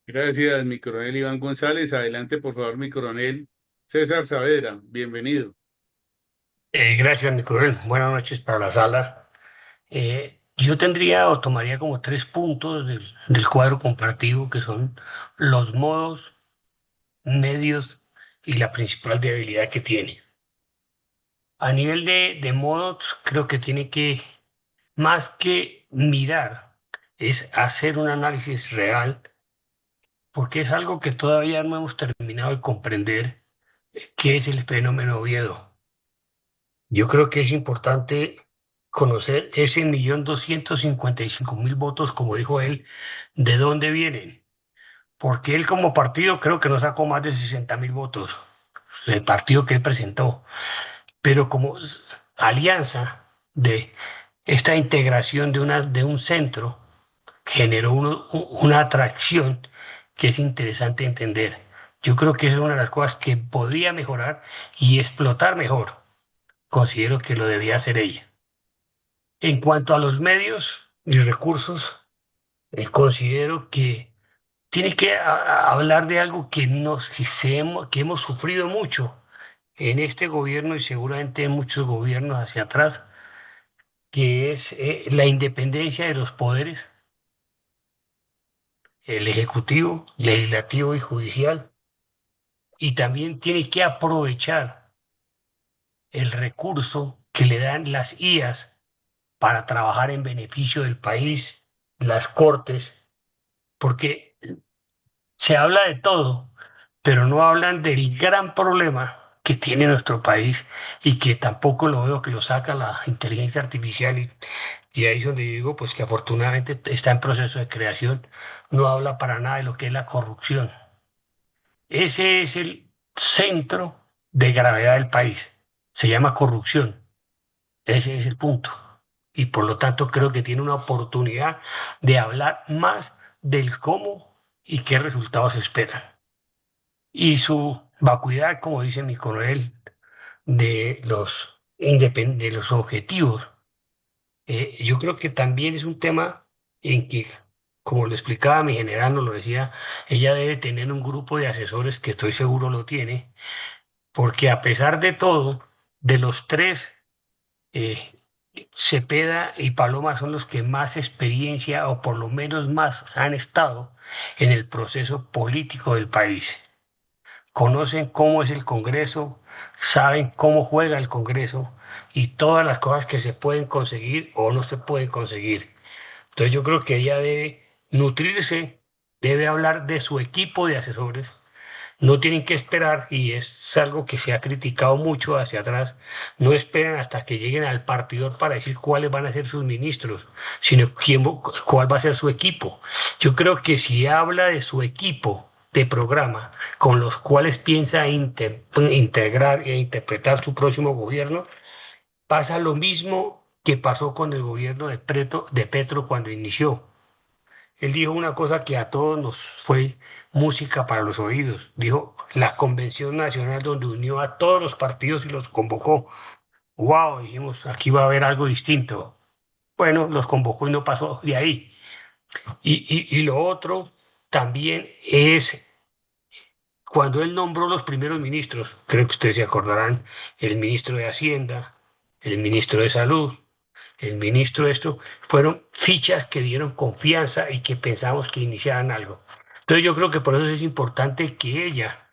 Gracias, mi coronel Iván González. Adelante, por favor, mi coronel César Saavedra. Bienvenido. Gracias, mi coronel. Buenas noches para la sala. Yo tendría o tomaría como tres puntos del cuadro comparativo que son los modos, medios y la principal debilidad que tiene. A nivel de modos, creo que tiene que, más que mirar, es hacer un análisis real, porque es algo que todavía no hemos terminado de comprender qué es el fenómeno Oviedo. Yo creo que es importante conocer ese 1.255.000 votos, como dijo él, de dónde vienen. Porque él como partido creo que no sacó más de 60.000 votos, el partido que él presentó. Pero como alianza de esta integración de un centro, generó una atracción que es interesante entender. Yo creo que esa es una de las cosas que podría mejorar y explotar mejor. Considero que lo debía hacer ella. En cuanto a los medios y recursos, considero que tiene que hablar de algo que hemos sufrido mucho en este gobierno y seguramente en muchos gobiernos hacia atrás, que es la independencia de los poderes, el ejecutivo, legislativo y judicial, y también tiene que aprovechar el recurso que le dan las IAS para trabajar en beneficio del país, las cortes, porque se habla de todo, pero no hablan del gran problema que tiene nuestro país y que tampoco lo veo que lo saca la inteligencia artificial y ahí es donde digo pues que afortunadamente está en proceso de creación, no habla para nada de lo que es la corrupción. Ese es el centro de gravedad del país. Se llama corrupción. Ese es el punto. Y por lo tanto creo que tiene una oportunidad de hablar más del cómo y qué resultados esperan. Y su vacuidad, como dice mi coronel, de los objetivos, yo creo que también es un tema en que, como lo explicaba mi general, nos lo decía, ella debe tener un grupo de asesores que estoy seguro lo tiene, porque a pesar de todo, de los tres, eh, Cepeda y Paloma son los que más experiencia o por lo menos más han estado en el proceso político del país. Conocen cómo es el Congreso, saben cómo juega el Congreso y todas las cosas que se pueden conseguir o no se pueden conseguir. Entonces yo creo que ella debe nutrirse, debe hablar de su equipo de asesores. No tienen que esperar, y es algo que se ha criticado mucho hacia atrás, no esperan hasta que lleguen al partidor para decir cuáles van a ser sus ministros, sino cuál va a ser su equipo. Yo creo que si habla de su equipo de programa con los cuales piensa integrar e interpretar su próximo gobierno, pasa lo mismo que pasó con el gobierno de Petro cuando inició. Él dijo una cosa que a todos nos fue música para los oídos. Dijo la Convención Nacional donde unió a todos los partidos y los convocó. ¡Wow! Dijimos, aquí va a haber algo distinto. Bueno, los convocó y no pasó de ahí. Y lo otro también es cuando él nombró los primeros ministros, creo que ustedes se acordarán, el ministro de Hacienda, el ministro de Salud, el ministro de esto, fueron fichas que dieron confianza y que pensamos que iniciaran algo. Entonces yo creo que por eso es importante que ella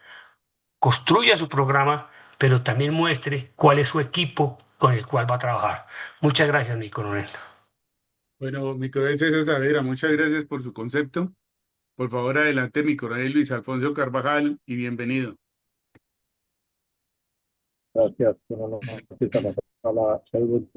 construya su programa, pero también muestre cuál es su equipo con el cual va a trabajar. Muchas gracias, mi coronel. Bueno, mi coronel César Saavedra, muchas gracias por su concepto. Por favor, adelante, mi coronel Luis Alfonso Carvajal, y bienvenido. Gracias. Buenas noches a la salud.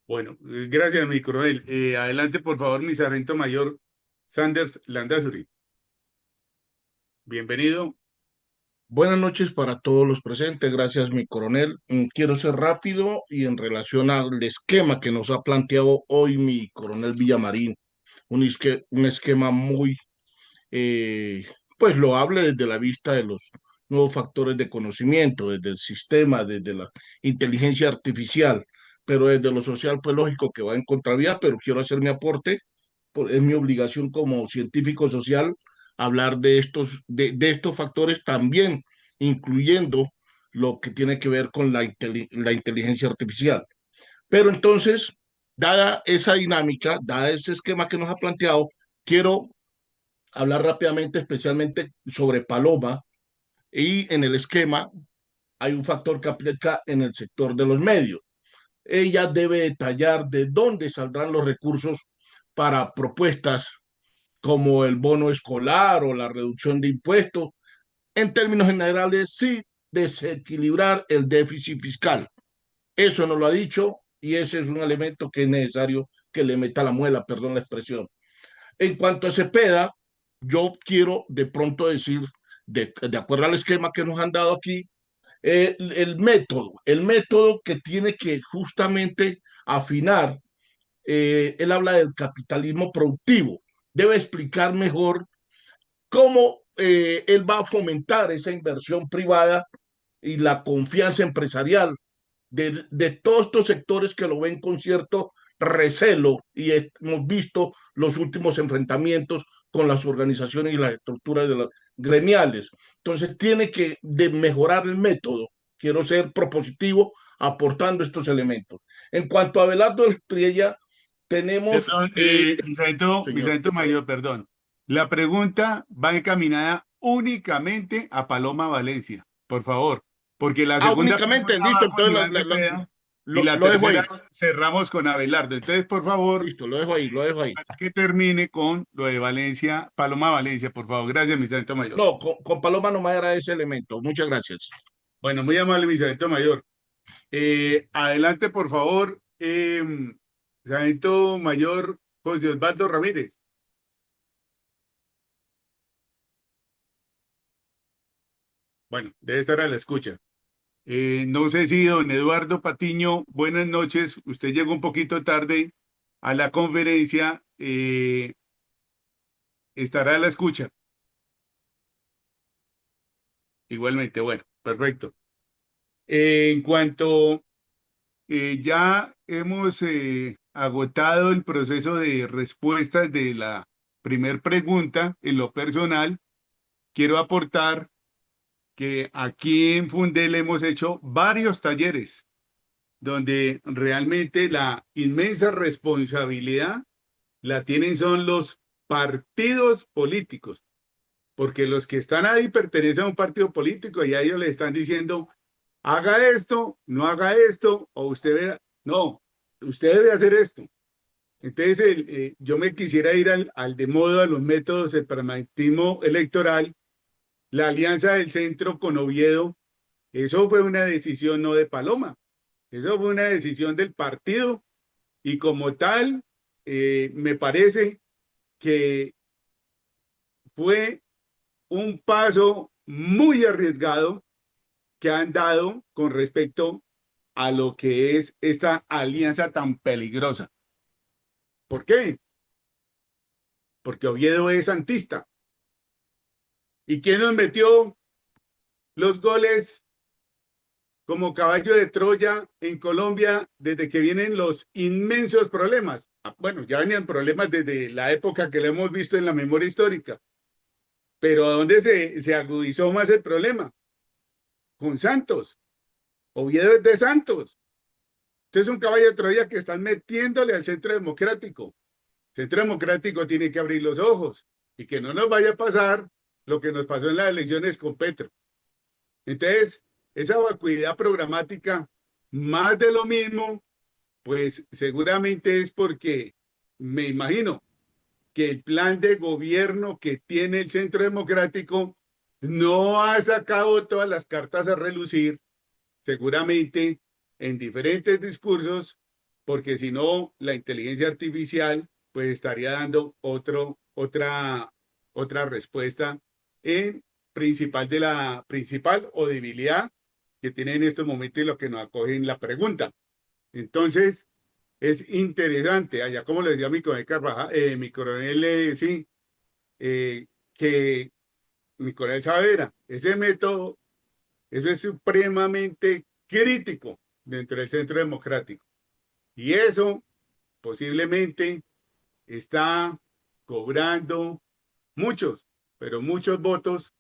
Bueno, gracias, mi coronel. Adelante, por favor, mi sargento mayor Sanders Landazuri. Bienvenido. Buenas noches para todos los presentes. Gracias, mi coronel. Quiero ser rápido y en relación al esquema que nos ha planteado hoy mi coronel Villamarín, un esquema muy, eh, pues loable desde la vista de los nuevos factores de conocimiento, desde el sistema, desde la inteligencia artificial, pero desde lo social, pues lógico que va en contravía, pero quiero hacer mi aporte, es mi obligación como científico social hablar de estos factores también, incluyendo lo que tiene que ver con la inteligencia artificial. Pero entonces, dada esa dinámica, dada ese esquema que nos ha planteado, quiero hablar rápidamente, especialmente sobre Paloma, y en el esquema hay un factor que aplica en el sector de los medios. Ella debe detallar de dónde saldrán los recursos para propuestas como el bono escolar o la reducción de impuestos, en términos generales, sí desequilibrar el déficit fiscal. Eso nos lo ha dicho y ese es un elemento que es necesario que le meta la muela, perdón la expresión. En cuanto a Cepeda, yo quiero de pronto decir, de acuerdo al esquema que nos han dado aquí, el método que tiene que justamente afinar, él habla del capitalismo productivo, debe explicar mejor cómo él va a fomentar esa inversión privada y la confianza empresarial de todos estos sectores que lo ven con cierto recelo y hemos visto los últimos enfrentamientos con las organizaciones y las estructuras de las gremiales. Entonces tiene que mejorar el método. Quiero ser propositivo aportando estos elementos. En cuanto a Abelardo Estrella, tenemos... Perdón, mi señor. sargento mayor, perdón. La pregunta va encaminada únicamente a Paloma Valencia, por favor, porque la segunda Únicamente, pregunta listo, va con Iván entonces Cepeda y la lo dejo ahí. tercera cerramos con Abelardo. Entonces, por favor, Listo, lo dejo ahí, lo dejo ahí. para que termine con lo de Valencia, Paloma Valencia, por favor. Gracias, mi sargento mayor. No, con Paloma no me agrada ese elemento. Muchas gracias. Bueno, muy amable, mi sargento mayor. Adelante, por favor, sargento mayor José Osvaldo Ramírez. Bueno, debe estar a la escucha. No sé si don Eduardo Patiño, buenas noches. Usted llegó un poquito tarde a la conferencia. Estará a la escucha. Igualmente, bueno, perfecto. En cuanto ya hemos agotado el proceso de respuestas de la primer pregunta en lo personal, quiero aportar que aquí en Fundel hemos hecho varios talleres donde realmente la inmensa responsabilidad la tienen son los partidos políticos, porque los que están ahí pertenecen a un partido político y a ellos le están diciendo, haga esto, no haga esto, o usted vea, no, usted debe hacer esto. Entonces, yo me quisiera ir al de modo, a los métodos del pragmatismo electoral, la alianza del centro con Oviedo, eso fue una decisión no de Paloma, eso fue una decisión del partido y como tal, me parece que fue un paso muy arriesgado que han dado con respecto a lo que es esta alianza tan peligrosa. ¿Por qué? Porque Oviedo es santista. ¿Y quién nos metió los goles como caballo de Troya en Colombia desde que vienen los inmensos problemas? Bueno, ya venían problemas desde la época que lo hemos visto en la memoria histórica. Pero ¿a dónde se agudizó más el problema? Con Santos. Oviedo es de Santos. Entonces es un caballo de Troya que están metiéndole al Centro Democrático. El Centro Democrático tiene que abrir los ojos y que no nos vaya a pasar lo que nos pasó en las elecciones con Petro. Entonces, esa vacuidad programática, más de lo mismo, pues seguramente es porque me imagino que el plan de gobierno que tiene el Centro Democrático no ha sacado todas las cartas a relucir, seguramente en diferentes discursos, porque si no, la inteligencia artificial pues estaría dando otra respuesta en la principal o debilidad que tiene en estos momentos y lo que nos acoge en la pregunta. Entonces, es interesante, allá como le decía mi coronel Carvajal, mi coronel, sí, que mi coronel Saavedra, ese método, eso es supremamente crítico dentro del Centro Democrático. Y eso posiblemente está cobrando muchos, pero muchos votos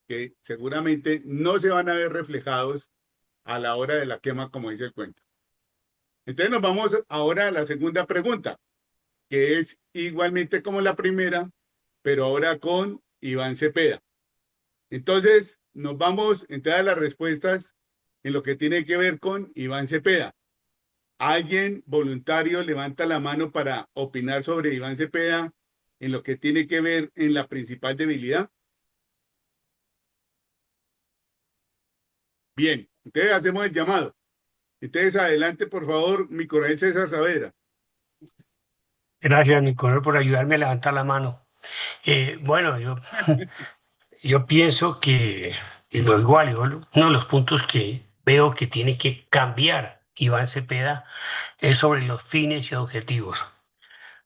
que seguramente no se van a ver reflejados a la hora de la quema, como dice el cuento. Entonces nos vamos ahora a la segunda pregunta, que es igualmente como la primera, pero ahora con Iván Cepeda. Entonces nos vamos a entrar a las respuestas en lo que tiene que ver con Iván Cepeda. ¿Alguien voluntario levanta la mano para opinar sobre Iván Cepeda en lo que tiene que ver en la principal debilidad? Bien, entonces hacemos el llamado. Entonces, adelante, por favor, mi coronel César Saavedra. Gracias, mi coronel, por ayudarme a levantar la mano. Bueno, yo pienso que, y lo igual, uno de los puntos que veo que tiene que cambiar Iván Cepeda es sobre los fines y objetivos.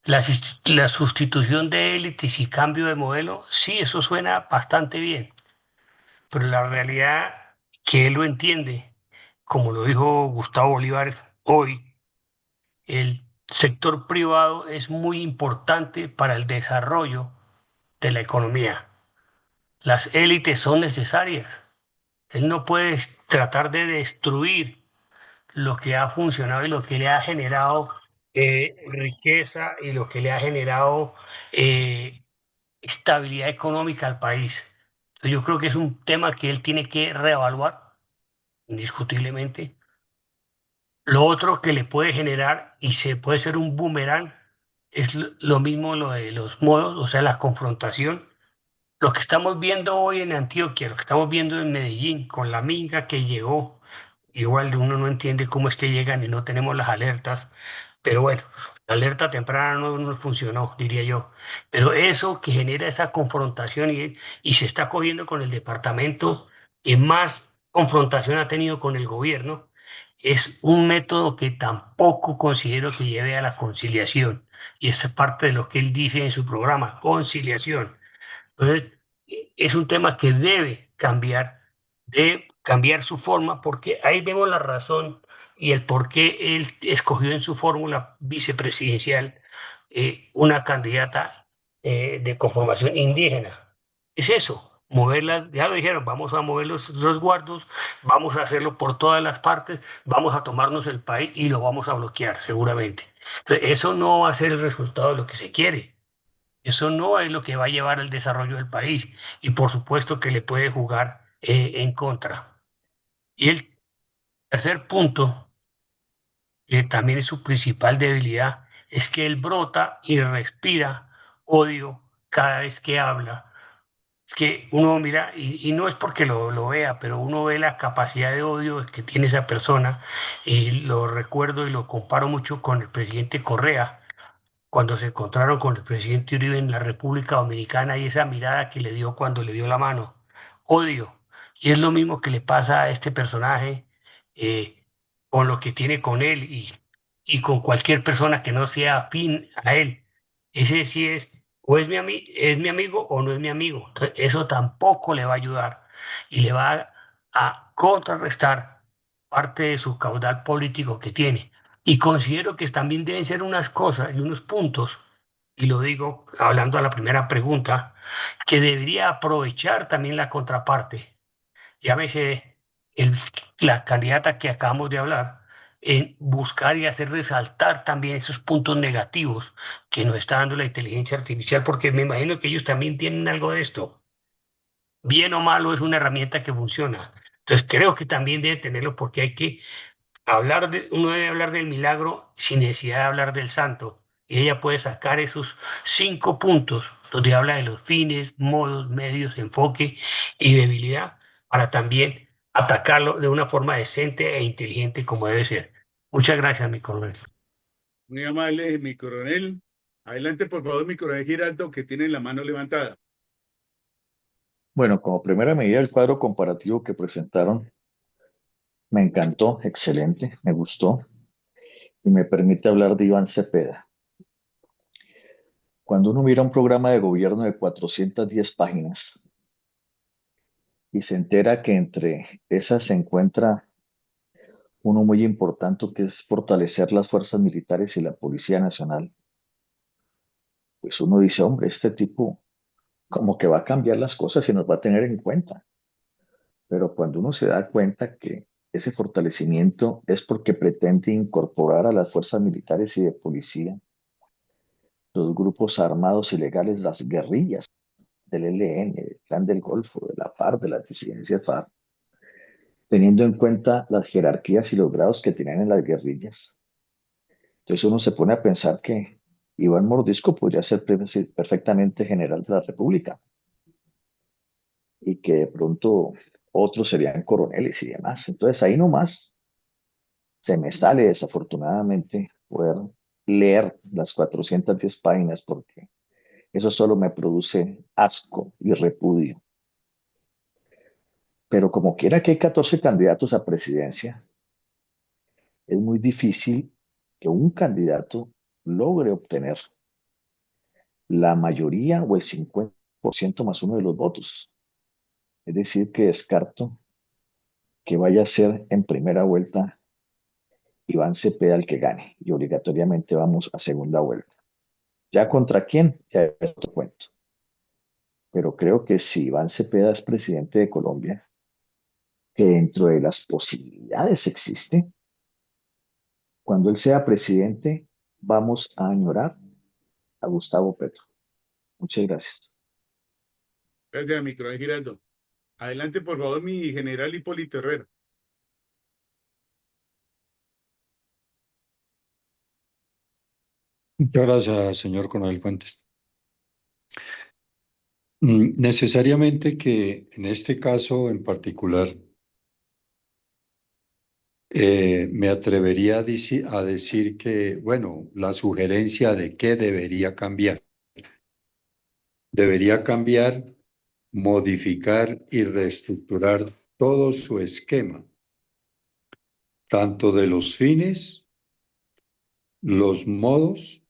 La sustitución de élites y cambio de modelo, sí, eso suena bastante bien, pero la realidad que él lo entiende, como lo dijo Gustavo Bolívar hoy, el sector privado es muy importante para el desarrollo de la economía. Las élites son necesarias. Él no puede tratar de destruir lo que ha funcionado y lo que le ha generado riqueza y lo que le ha generado eh, estabilidad económica al país. Entonces, yo creo que es un tema que él tiene que reevaluar indiscutiblemente. Lo otro que le puede generar y se puede ser un boomerang es lo mismo lo de los modos, o sea, la confrontación. Lo que estamos viendo hoy en Antioquia, lo que estamos viendo en Medellín, con la minga que llegó, igual uno no entiende cómo es que llegan y no tenemos las alertas, pero bueno, la alerta temprana no funcionó, diría yo. Pero eso que genera esa confrontación y se está cogiendo con el departamento que más confrontación ha tenido con el gobierno, es un método que tampoco considero que lleve a la conciliación. Y eso es parte de lo que él dice en su programa, conciliación. Entonces, es un tema que debe cambiar su forma, porque ahí vemos la razón y el por qué él escogió en su fórmula vicepresidencial una candidata de conformación indígena. Es eso, moverlas, ya lo dijeron, vamos a mover los resguardos, vamos a hacerlo por todas las partes, vamos a tomarnos el país y lo vamos a bloquear seguramente. Entonces, eso no va a ser el resultado de lo que se quiere. Eso no es lo que va a llevar al desarrollo del país y por supuesto que le puede jugar en contra. Y el tercer punto, que también es su principal debilidad, es que él brota y respira odio cada vez que habla. Es que uno mira, y no es porque lo vea, pero uno ve la capacidad de odio que tiene esa persona. Y lo recuerdo y lo comparo mucho con el presidente Correa cuando se encontraron con el presidente Uribe en la República Dominicana y esa mirada que le dio cuando le dio la mano. Odio. Y es lo mismo que le pasa a este personaje con lo que tiene con él y con cualquier persona que no sea afín a él. Ese sí es, o es mi amigo o no es mi amigo. Entonces, eso tampoco le va a ayudar y le va a contrarrestar parte de su caudal político que tiene. Y considero que también deben ser unas cosas y unos puntos, y lo digo hablando a la primera pregunta, que debería aprovechar también la contraparte. Llámese el, la candidata que acabamos de hablar, en buscar y hacer resaltar también esos puntos negativos que nos está dando la inteligencia artificial, porque me imagino que ellos también tienen algo de esto. Bien o malo es una herramienta que funciona. Entonces creo que también debe tenerlo porque hay que uno debe hablar del milagro sin necesidad de hablar del santo. Y ella puede sacar esos 5 puntos donde habla de los fines, modos, medios, enfoque y debilidad para también atacarlo de una forma decente e inteligente como debe ser. Muchas gracias, mi coronel. Muy amable, mi coronel. Adelante, por favor, mi coronel Giraldo, que tiene la mano levantada. Bueno, como primera medida, el cuadro comparativo que presentaron me encantó, excelente, me gustó y me permite hablar de Iván Cepeda. Cuando uno mira un programa de gobierno de 410 páginas y se entera que entre esas se encuentra uno muy importante que es fortalecer las fuerzas militares y la Policía Nacional, pues uno dice, hombre, este tipo como que va a cambiar las cosas y nos va a tener en cuenta. Pero cuando uno se da cuenta que ese fortalecimiento es porque pretende incorporar a las fuerzas militares y de policía los grupos armados ilegales, las guerrillas del ELN, del Clan del Golfo, de la FARC, de las disidencias FARC, teniendo en cuenta las jerarquías y los grados que tienen en las guerrillas. Entonces uno se pone a pensar que Iván Mordisco podría ser perfectamente general de la República y que de pronto otros serían coroneles y demás. Entonces ahí nomás se me sale desafortunadamente poder leer las 410 páginas porque eso solo me produce asco y repudio. Pero como quiera que hay 14 candidatos a presidencia, es muy difícil que un candidato logre obtener la mayoría o el 50% más uno de los votos. Es decir, que descarto que vaya a ser en primera vuelta Iván Cepeda el que gane y obligatoriamente vamos a segunda vuelta. ¿Ya contra quién? Ya es otro cuento. Pero creo que si Iván Cepeda es presidente de Colombia, que dentro de las posibilidades existe, cuando él sea presidente, vamos a añorar a Gustavo Petro. Muchas gracias. Gracias, microonel Giraldo. Adelante, por favor, mi general Hipólito Herrera. Muchas gracias, señor Coronel Fuentes. Necesariamente que en este caso en particular me atrevería a decir que, bueno, la sugerencia de qué debería cambiar. Debería cambiar, modificar y reestructurar todo su esquema, tanto de los fines, los modos,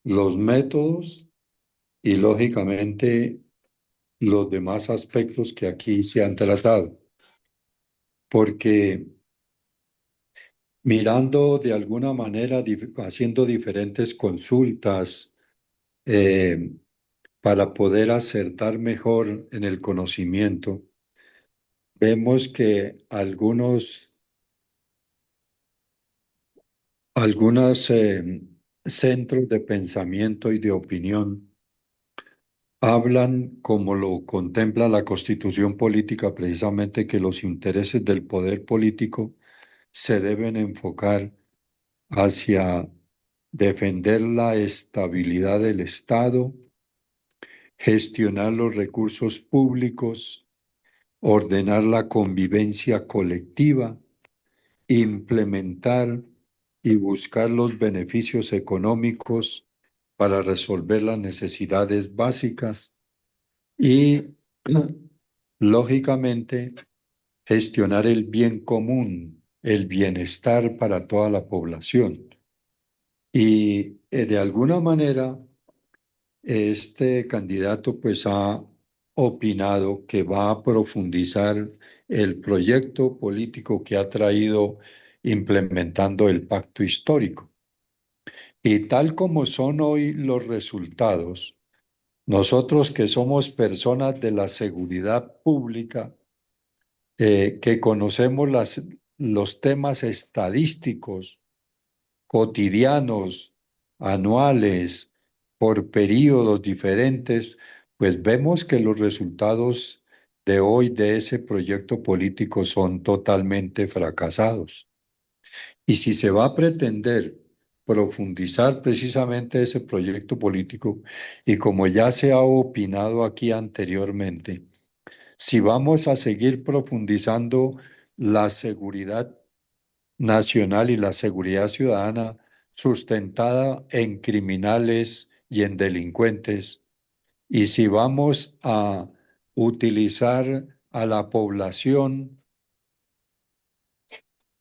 los métodos y, lógicamente, los demás aspectos que aquí se han tratado. Porque mirando de alguna manera, haciendo diferentes consultas para poder acertar mejor en el conocimiento, vemos que algunos centros de pensamiento y de opinión hablan, como lo contempla la Constitución política, precisamente que los intereses del poder político se deben enfocar hacia defender la estabilidad del Estado, gestionar los recursos públicos, ordenar la convivencia colectiva, implementar y buscar los beneficios económicos para resolver las necesidades básicas y, lógicamente, gestionar el bien común, el bienestar para toda la población. Y de alguna manera, este candidato pues ha opinado que va a profundizar el proyecto político que ha traído implementando el pacto histórico. Y tal como son hoy los resultados, nosotros que somos personas de la seguridad pública, que conocemos los temas estadísticos cotidianos, anuales, por periodos diferentes, pues vemos que los resultados de hoy de ese proyecto político son totalmente fracasados. Y si se va a pretender profundizar precisamente ese proyecto político, y como ya se ha opinado aquí anteriormente, si vamos a seguir profundizando la seguridad nacional y la seguridad ciudadana sustentada en criminales y en delincuentes, y si vamos a utilizar a la población,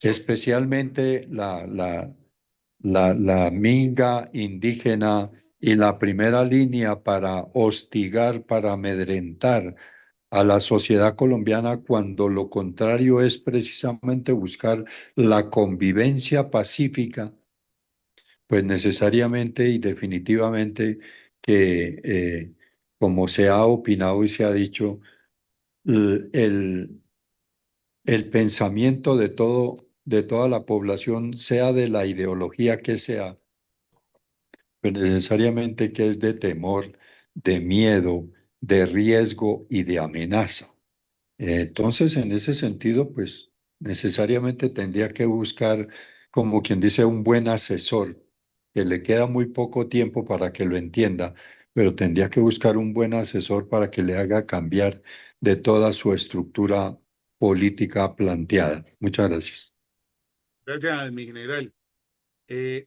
especialmente la minga indígena y la primera línea para hostigar, para amedrentar a la sociedad colombiana, cuando lo contrario es precisamente buscar la convivencia pacífica, pues necesariamente y definitivamente que, como se ha opinado y se ha dicho, el, el pensamiento de toda la población, sea de la ideología que sea, pues necesariamente que es de temor, de miedo, de riesgo y de amenaza. Entonces, en ese sentido, pues necesariamente tendría que buscar, como quien dice, un buen asesor, que le queda muy poco tiempo para que lo entienda, pero tendría que buscar un buen asesor para que le haga cambiar de toda su estructura política planteada. Muchas gracias. Gracias, mi general.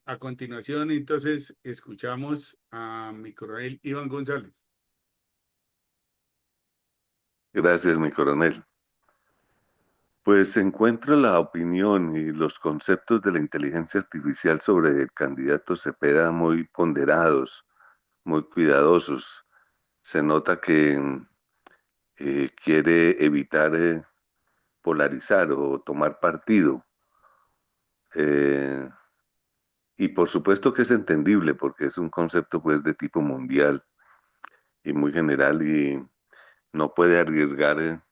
A continuación, entonces, escuchamos a mi coronel Iván González. Gracias, mi coronel. Pues encuentro la opinión y los conceptos de la inteligencia artificial sobre el candidato Cepeda muy ponderados, muy cuidadosos. Se nota que quiere evitar polarizar o tomar partido. Eh, y por supuesto que es entendible porque es un concepto pues de tipo mundial y muy general y no puede arriesgar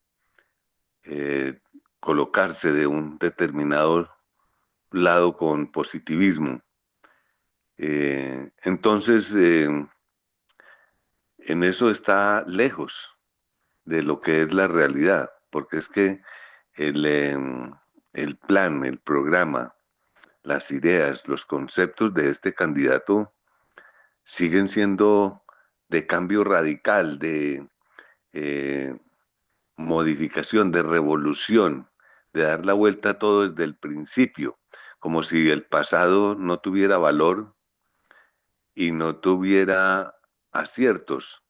eh, colocarse de un determinado lado con positivismo. Entonces, en eso está lejos de lo que es la realidad, porque es que el plan, el programa, las ideas, los conceptos de este candidato siguen siendo de cambio radical, de eh, modificación, de revolución, de dar la vuelta a todo desde el principio, como si el pasado no tuviera valor y no tuviera aciertos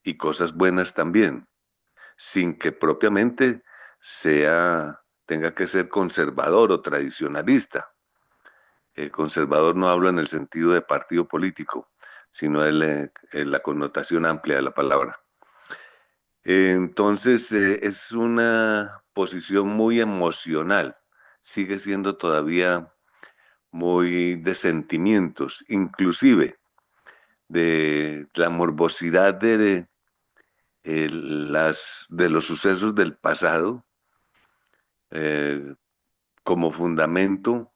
y cosas buenas también, sin que propiamente tenga que ser conservador o tradicionalista. Conservador no hablo en el sentido de partido político, sino en la connotación amplia de la palabra. Entonces, es una posición muy emocional, sigue siendo todavía muy de sentimientos, inclusive de la morbosidad de los sucesos del pasado eh, como fundamento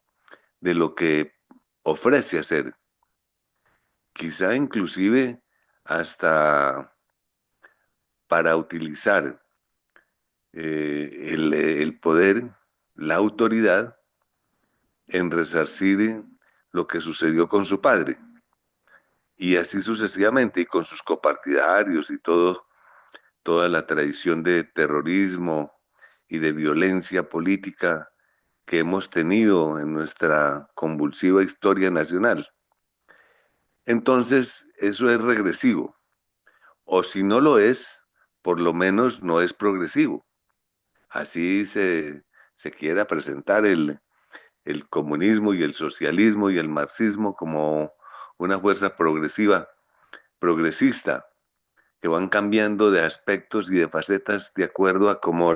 de lo que ofrece hacer. Quizá inclusive hasta para utilizar el poder, la autoridad, en resarcir lo que sucedió con su padre. Y así sucesivamente, y con sus copartidarios y toda la tradición de terrorismo y de violencia política que hemos tenido en nuestra convulsiva historia nacional. Entonces, eso es regresivo. O si no lo es, por lo menos no es progresivo. Así se quiera presentar el comunismo y el socialismo y el marxismo como una fuerza progresiva, progresista, que van cambiando de aspectos y de facetas de acuerdo a cómo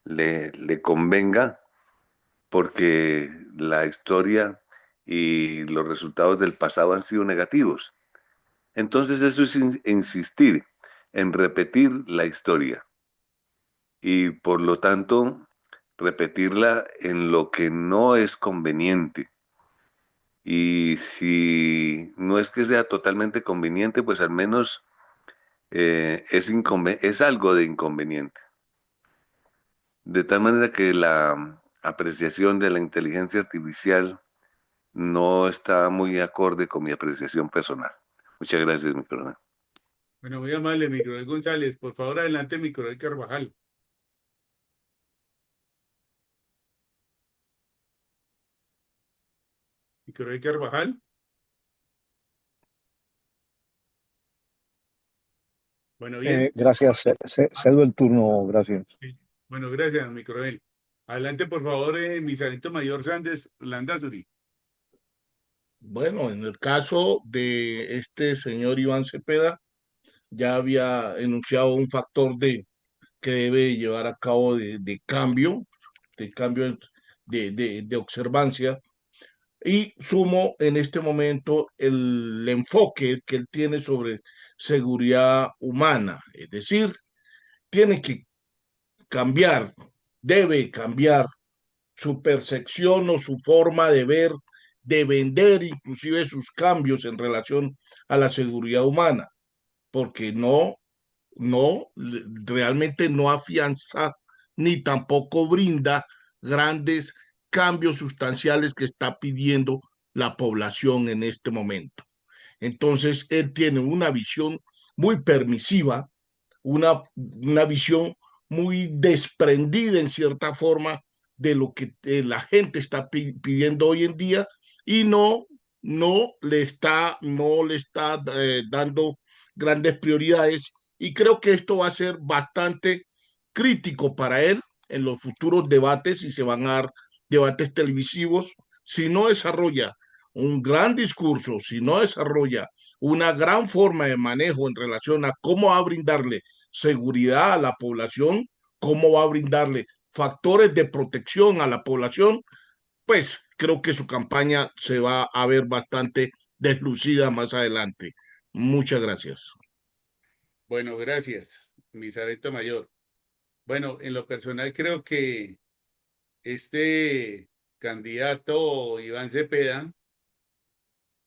le convenga, porque la historia y los resultados del pasado han sido negativos. Entonces eso es insistir en repetir la historia y por lo tanto repetirla en lo que no es conveniente. Y si no es que sea totalmente conveniente, pues al menos es algo de inconveniente. De tal manera que la apreciación de la inteligencia artificial no está muy acorde con mi apreciación personal. Muchas gracias, mi coronel. Bueno, muy amable, mi coronel González. Por favor, adelante, mi coronel Carvajal. Mi coronel Carvajal. Bueno, bien. Gracias, cedo el turno, gracias. Sí. Bueno, gracias, mi coronel. Adelante, por favor, mi sargento mayor Sanders Landazuri. Bueno, en el caso de este señor Iván Cepeda, ya había enunciado un factor que debe llevar a cabo de cambio de observancia, y sumo en este momento el enfoque que él tiene sobre seguridad humana, es decir, tiene que cambiar, debe cambiar su percepción o su forma de ver, de vender inclusive sus cambios en relación a la seguridad humana, porque realmente no afianza ni tampoco brinda grandes cambios sustanciales que está pidiendo la población en este momento. Entonces, él tiene una visión muy permisiva, una visión muy desprendida en cierta forma de lo que la gente está pidiendo hoy en día y no le está dando grandes prioridades y creo que esto va a ser bastante crítico para él en los futuros debates y se van a dar debates televisivos si no desarrolla un gran discurso, si no desarrolla una gran forma de manejo en relación a cómo va a brindarle seguridad a la población, cómo va a brindarle factores de protección a la población, pues creo que su campaña se va a ver bastante deslucida más adelante. Muchas gracias. Bueno, gracias, mi sargento mayor. Bueno, en lo personal creo que este candidato Iván Cepeda,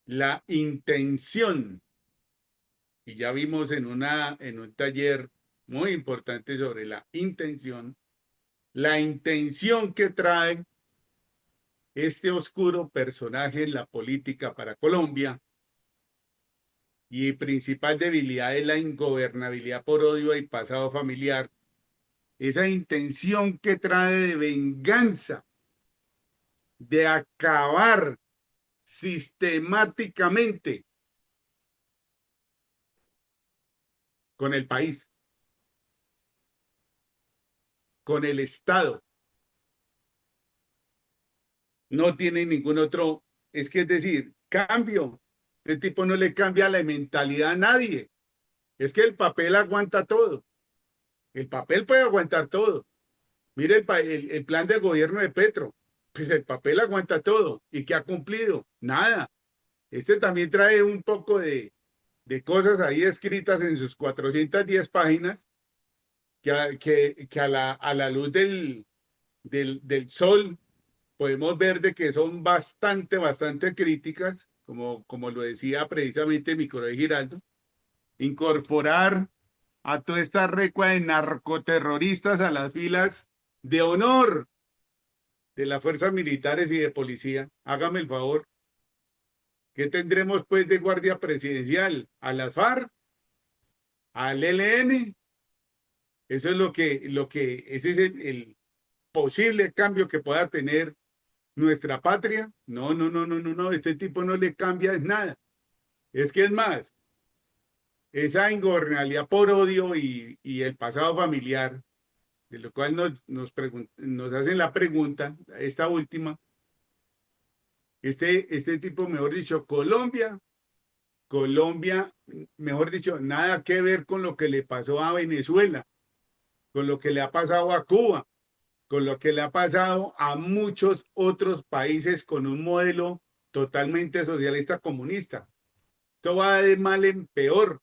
la intención, y ya vimos en un taller muy importante sobre la intención que trae este oscuro personaje en la política para Colombia y principal debilidad es la ingobernabilidad por odio y pasado familiar, esa intención que trae de venganza, de acabar sistemáticamente con el país, con el Estado. No tiene ningún otro, es decir, cambio. El tipo no le cambia la mentalidad a nadie. Es que el papel aguanta todo. El papel puede aguantar todo. Mire el plan de gobierno de Petro. Pues el papel aguanta todo. ¿Y qué ha cumplido? Nada. Este también trae un poco de cosas ahí escritas en sus 410 páginas que a la luz del sol podemos ver de que son bastante críticas, como lo decía precisamente mi colega Giraldo, incorporar a toda esta recua de narcoterroristas a las filas de honor de las fuerzas militares y de policía. Hágame el favor. ¿Qué tendremos pues de guardia presidencial? ¿A las FARC? ¿Al ELN? Eso es ese es el posible cambio que pueda tener nuestra patria. No, este tipo no le cambia nada. Es que es más, esa ingobernabilidad por odio y el pasado familiar, de lo cual nos hacen la pregunta, esta última, este tipo, mejor dicho, Colombia, mejor dicho, nada que ver con lo que le pasó a Venezuela, con lo que le ha pasado a Cuba, con lo que le ha pasado a muchos otros países con un modelo totalmente socialista comunista. Esto va de mal en peor.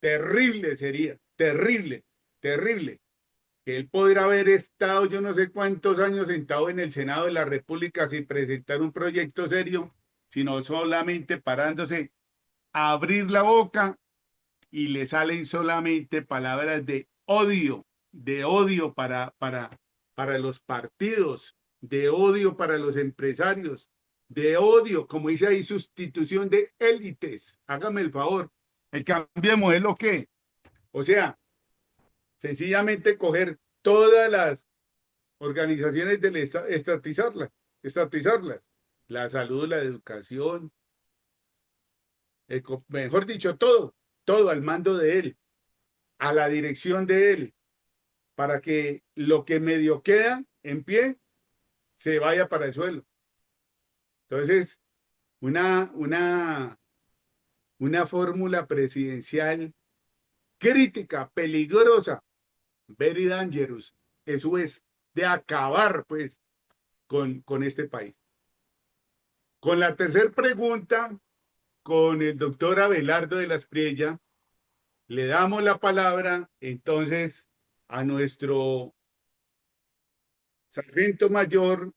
Terrible sería, terrible. Que él podrá haber estado yo no sé cuántos años sentado en el Senado de la República sin presentar un proyecto serio, sino solamente parándose a abrir la boca y le salen solamente palabras de odio para los partidos, de odio para los empresarios, de odio, como dice ahí, sustitución de élites. Hágame el favor. ¿El cambio de modelo qué? O sea, sencillamente coger todas las organizaciones del Estado, estatizarlas. La salud, la educación, mejor dicho, todo al mando de él, a la dirección de él, para que lo que medio queda en pie se vaya para el suelo. Entonces, una fórmula presidencial crítica, peligrosa, very dangerous. Eso es de acabar, pues, con este país. Con la tercera pregunta, con el doctor Abelardo de la Espriella, le damos la palabra entonces a nuestro sargento mayor,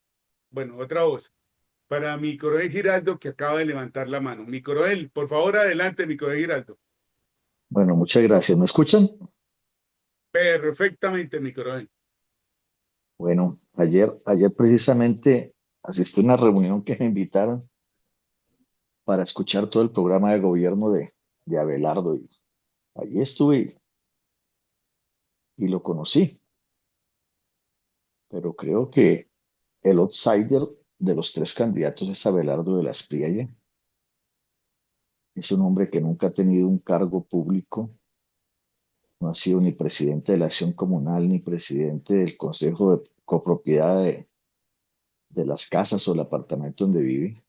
bueno, otra voz, para mi coronel Giraldo que acaba de levantar la mano. Mi coronel, por favor, adelante, mi coronel Giraldo. Bueno, muchas gracias. ¿Me escuchan? Perfectamente, mi coronel. Bueno, ayer precisamente asistí a una reunión que me invitaron para escuchar todo el programa de gobierno de Abelardo y allí estuve y lo conocí, pero creo que el outsider de los tres candidatos es Abelardo de la Espriella. Es un hombre que nunca ha tenido un cargo público, no ha sido ni presidente de la Acción Comunal ni presidente del Consejo de Copropiedad de las casas o el apartamento donde vive.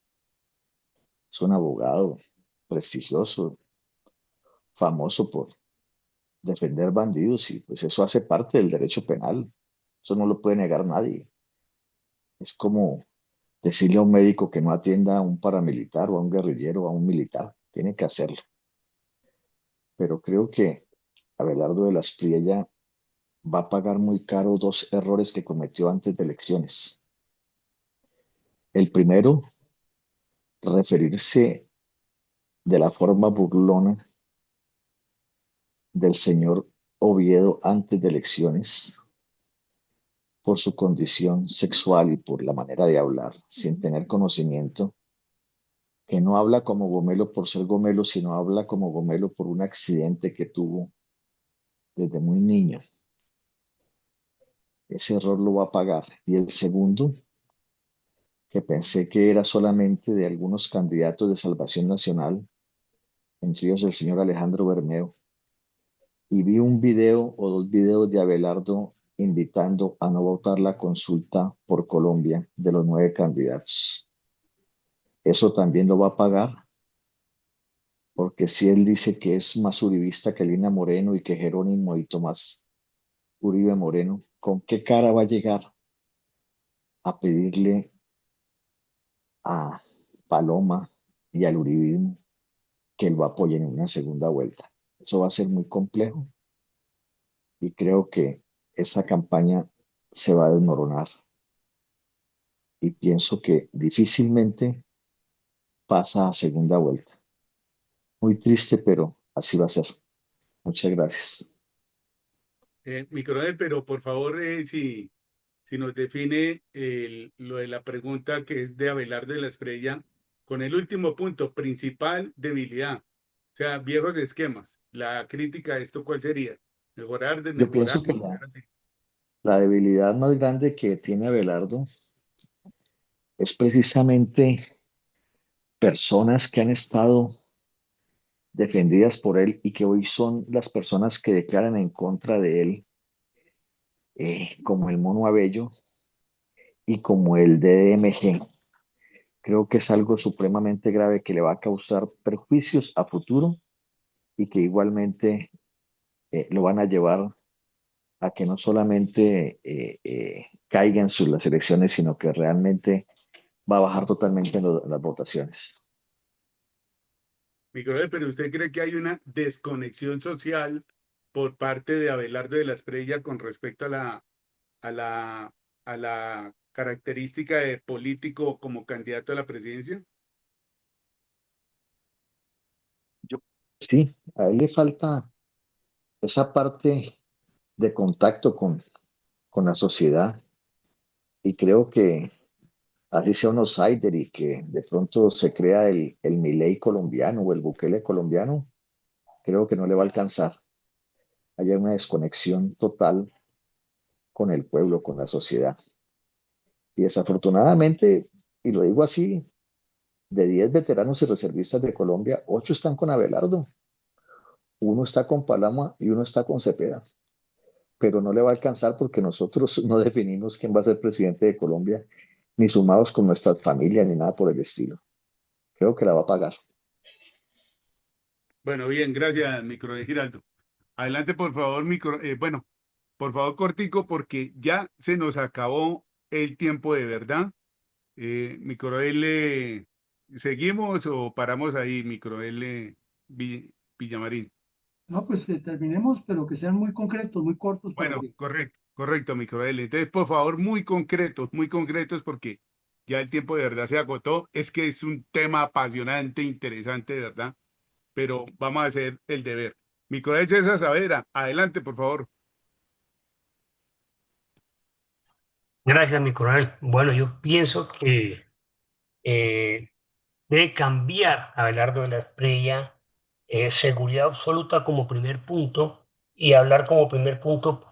Es un abogado prestigioso, famoso por defender bandidos y pues eso hace parte del derecho penal. Eso no lo puede negar nadie. Es como decirle a un médico que no atienda a un paramilitar o a un guerrillero o a un militar. Tiene que hacerlo. Pero creo que Abelardo de la Espriella va a pagar muy caro dos errores que cometió antes de elecciones. El primero, referirse de la forma burlona del señor Oviedo antes de elecciones por su condición sexual y por la manera de hablar, sin tener conocimiento, que no habla como Gomelo por ser Gomelo, sino habla como Gomelo por un accidente que tuvo desde muy niño. Ese error lo va a pagar. Y el segundo, que pensé que era solamente de algunos candidatos de Salvación Nacional, entre ellos el señor Alejandro Bermeo, y vi un video o dos videos de Abelardo invitando a no votar la consulta por Colombia de los 9 candidatos. Eso también lo va a pagar, porque si él dice que es más uribista que Lina Moreno y que Jerónimo y Tomás Uribe Moreno, ¿con qué cara va a llegar a pedirle a Paloma y al uribismo que lo apoyen en una segunda vuelta? Eso va a ser muy complejo y creo que esa campaña se va a desmoronar y pienso que difícilmente pasa a segunda vuelta. Muy triste, pero así va a ser. Muchas gracias. Mi coronel, pero por favor, si nos define lo de la pregunta que es de Abelardo de la Espriella, con el último punto, principal debilidad, o sea, viejos esquemas. La crítica de esto, ¿cuál sería? Mejorar, Yo desmejorar, pienso que volver así. la debilidad más grande que tiene Abelardo es precisamente personas que han estado defendidas por él y que hoy son las personas que declaran en contra de él, como el Mono Abello y como el DDMG. Creo que es algo supremamente grave que le va a causar perjuicios a futuro y que igualmente lo van a llevar a que no solamente caigan las elecciones, sino que realmente va a bajar totalmente en las votaciones. Mi coronel, pero ¿usted cree que hay una desconexión social por parte de Abelardo de la Espriella con respecto a la, a la característica de político como candidato a la presidencia? Yo, sí, a él le falta esa parte de contacto con la sociedad y creo que así sea un outsider y que de pronto se crea el Milei colombiano o el Bukele colombiano, creo que no le va a alcanzar. Hay una desconexión total con el pueblo, con la sociedad. Y desafortunadamente, y lo digo así, de 10 veteranos y reservistas de Colombia, 8 están con Abelardo, uno está con Palama y uno está con Cepeda, pero no le va a alcanzar porque nosotros no definimos quién va a ser presidente de Colombia, ni sumados con nuestras familias, ni nada por el estilo. Creo que la va a pagar. Bueno, bien, gracias, micro de Giraldo. Adelante, por favor, bueno, por favor, cortico, porque ya se nos acabó el tiempo de verdad. Micro L, ¿seguimos o paramos ahí, micro L Villamarín? No, pues terminemos, pero que sean muy concretos, muy cortos para Bueno, que... correcto, correcto, micro L. Entonces, por favor, muy concretos, porque ya el tiempo de verdad se agotó. Es que es un tema apasionante, interesante, de verdad, pero vamos a hacer el deber. Micro L César Saavedra, adelante, por favor. Gracias, mi coronel. Bueno, yo pienso que eh, debe cambiar Abelardo de la Espriella, seguridad absoluta como primer punto y hablar como primer punto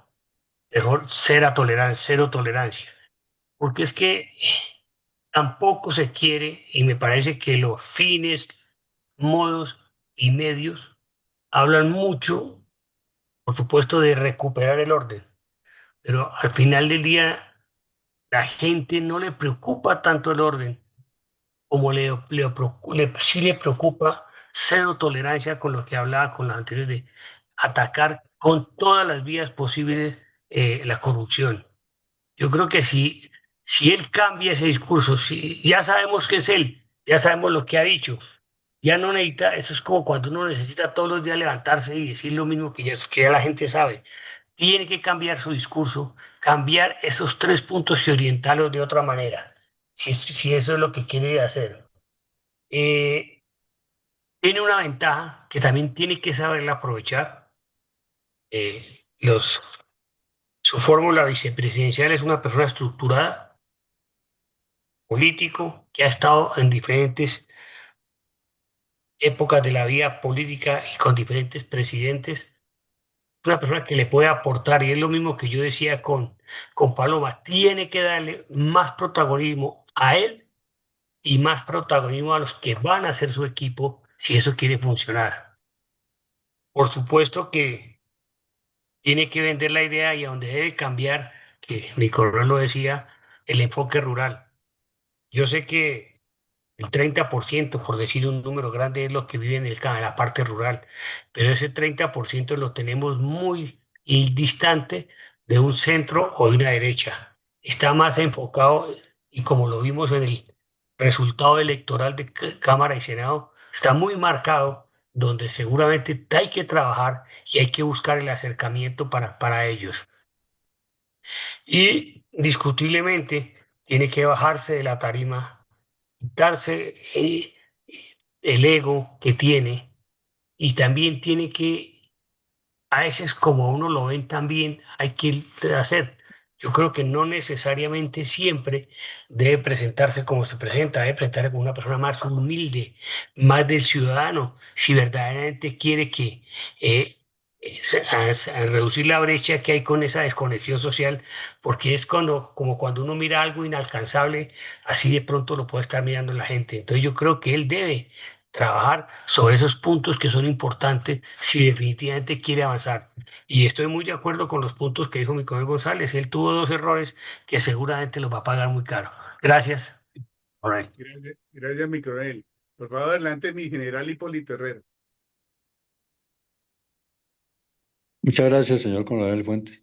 mejor cero tolerancia, porque es que tampoco se quiere, y me parece que los fines, modos y medios hablan mucho, por supuesto, de recuperar el orden, pero al final del día la gente no le preocupa tanto el orden como sí le preocupa cero tolerancia con lo que hablaba con la anterior de atacar con todas las vías posibles la corrupción. Yo creo que si él cambia ese discurso, si ya sabemos que es él, ya sabemos lo que ha dicho, ya no necesita, eso es como cuando uno necesita todos los días levantarse y decir lo mismo que ya la gente sabe. Tiene que cambiar su discurso, cambiar esos tres puntos y orientarlos de otra manera, si eso es lo que quiere hacer. Eh, Tiene una ventaja que también tiene que saberla aprovechar. Su fórmula vicepresidencial es una persona estructurada, político, que ha estado en diferentes épocas de la vida política y con diferentes presidentes. Es una persona que le puede aportar, y es lo mismo que yo decía con Paloma, tiene que darle más protagonismo a él y más protagonismo a los que van a ser su equipo si eso quiere funcionar. Por supuesto que tiene que vender la idea y a donde debe cambiar, que Nicolás lo decía, el enfoque rural. Yo sé que el 30%, por decir un número grande, es lo que vive en la parte rural, pero ese 30% lo tenemos muy distante de un centro o de una derecha. Está más enfocado, y como lo vimos en el resultado electoral de Cámara y Senado, está muy marcado, donde seguramente hay que trabajar y hay que buscar el acercamiento para ellos. Y discutiblemente tiene que bajarse de la tarima, quitarse el ego que tiene, y también tiene que, a veces como uno lo ven también, hay que hacer. Yo creo que no necesariamente siempre debe presentarse como se presenta, debe presentarse como una persona más humilde, más del ciudadano, si verdaderamente quiere que a reducir la brecha que hay con esa desconexión social, porque es como cuando uno mira algo inalcanzable, así de pronto lo puede estar mirando la gente. Entonces yo creo que él debe trabajar sobre esos puntos que son importantes si definitivamente quiere avanzar. Y estoy muy de acuerdo con los puntos que dijo mi colega González. Él tuvo dos errores que seguramente los va a pagar muy caro. Gracias. All right. Gracias, mi coronel. Por favor, adelante, mi general Hipólito Herrera. Muchas gracias, señor Coronel Fuentes.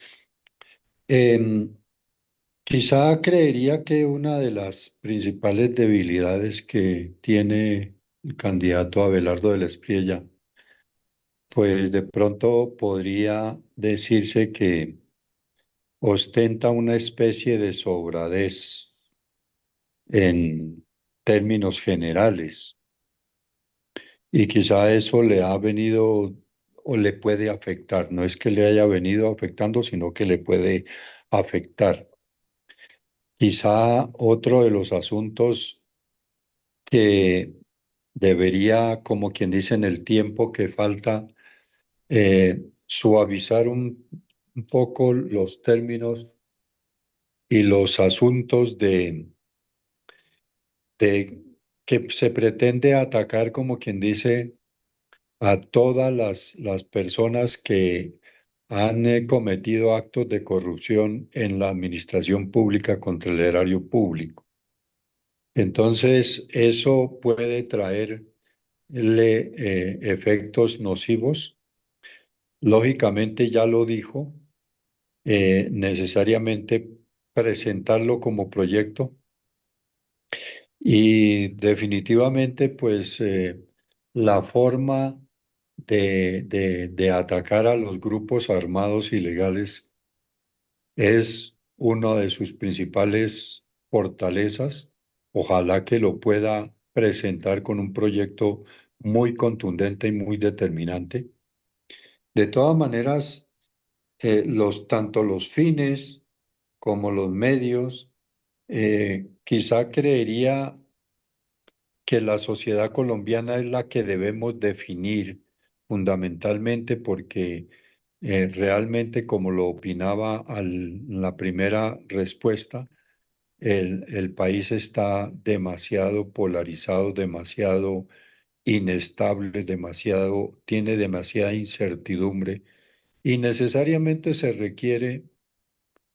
Quizá creería que una de las principales debilidades que tiene el candidato Abelardo de la Espriella, pues de pronto podría decirse que ostenta una especie de sobradez en términos generales, y quizá eso le ha venido o le puede afectar. No es que le haya venido afectando, sino que le puede afectar. Quizá otro de los asuntos que debería, como quien dice, en el tiempo que falta, suavizar un poco los términos y los asuntos de que se pretende atacar, como quien dice, a todas las personas que han cometido actos de corrupción en la administración pública contra el erario público. Entonces, eso puede traerle efectos nocivos. Lógicamente, ya lo dijo, necesariamente presentarlo como proyecto, y definitivamente, pues, la forma de atacar a los grupos armados ilegales es una de sus principales fortalezas. Ojalá que lo pueda presentar con un proyecto muy contundente y muy determinante. De todas maneras, tanto los fines como los medios, quizá creería que la sociedad colombiana es la que debemos definir fundamentalmente, porque realmente, como lo opinaba en la primera respuesta, el país está demasiado polarizado, demasiado inestable, tiene demasiada incertidumbre y necesariamente se requiere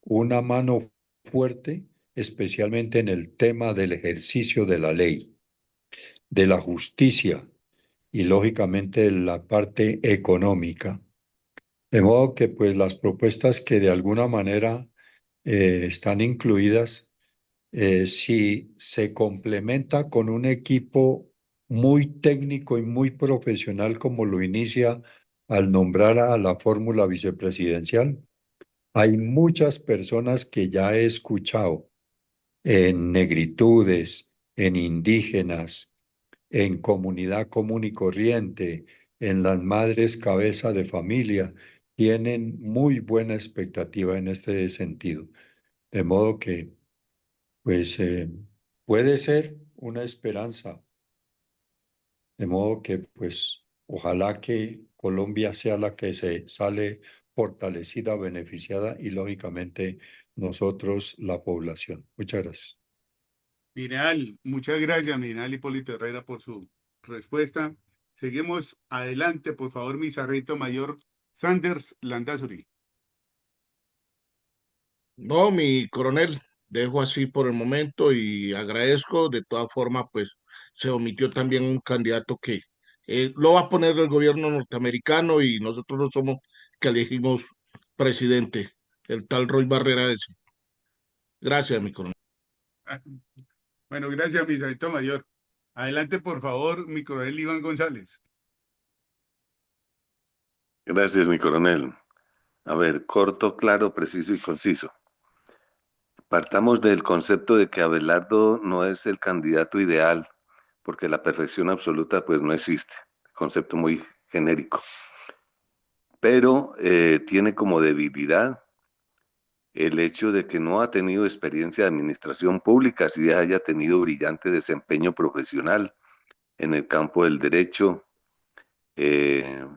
una mano fuerte, especialmente en el tema del ejercicio de la ley, de la justicia y lógicamente de la parte económica. De modo que pues las propuestas que de alguna manera están incluidas, si se complementa con un equipo muy técnico y muy profesional como lo inicia al nombrar a la fórmula vicepresidencial, hay muchas personas que ya he escuchado en negritudes, en indígenas, en comunidad común y corriente, en las madres cabeza de familia, tienen muy buena expectativa en este sentido. De modo que, pues, puede ser una esperanza. De modo que, pues, ojalá que Colombia sea la que se sale fortalecida, beneficiada y, lógicamente, nosotros, la población. Muchas gracias. Mineal, muchas gracias, Mineal Hipólito Herrera, por su respuesta. Seguimos adelante, por favor, mi sargento mayor Sanders Landazuri. No, mi coronel, dejo así por el momento y agradezco. De todas formas, pues se omitió también un candidato que lo va a poner el gobierno norteamericano y nosotros no somos que elegimos presidente, el tal Roy Barrera ese. Gracias, mi coronel. Bueno, gracias, mi sargento mayor. Adelante, por favor, mi coronel Iván González. Gracias, mi coronel. A ver, corto, claro, preciso y conciso. Partamos del concepto de que Abelardo no es el candidato ideal, porque la perfección absoluta pues no existe, concepto muy genérico, pero tiene como debilidad el hecho de que no ha tenido experiencia de administración pública, si haya tenido brillante desempeño profesional en el campo del derecho,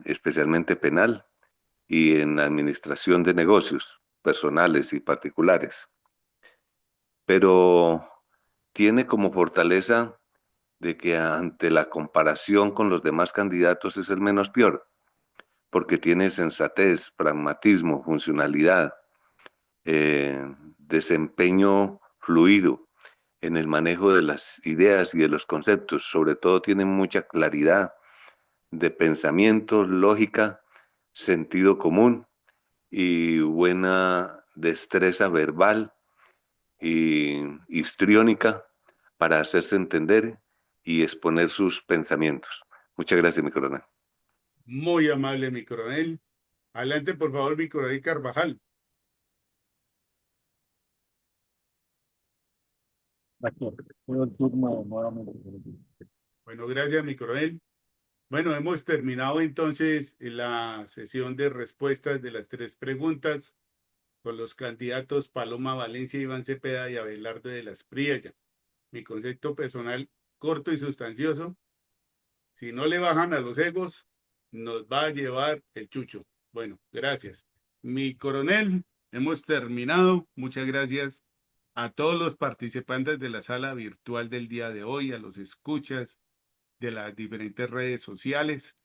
especialmente penal, y en la administración de negocios personales y particulares. Pero tiene como fortaleza de que ante la comparación con los demás candidatos es el menos peor, porque tiene sensatez, pragmatismo, funcionalidad, desempeño fluido en el manejo de las ideas y de los conceptos. Sobre todo tiene mucha claridad de pensamiento, lógica, sentido común y buena destreza verbal y histriónica para hacerse entender y exponer sus pensamientos. Muchas gracias, mi coronel. Muy amable, mi coronel. Adelante, por favor, mi coronel Carvajal. Gracias. Cedo el turno nuevamente. Bueno, gracias, mi coronel. Bueno, hemos terminado entonces la sesión de respuestas de las 3 preguntas con los candidatos Paloma Valencia, Iván Cepeda y Abelardo de las Priella. Mi concepto personal corto y sustancioso: si no le bajan a los egos, nos va a llevar el chucho. Bueno, gracias. Mi coronel, hemos terminado. Muchas gracias a todos los participantes de la sala virtual del día de hoy, a los escuchas de las diferentes redes sociales.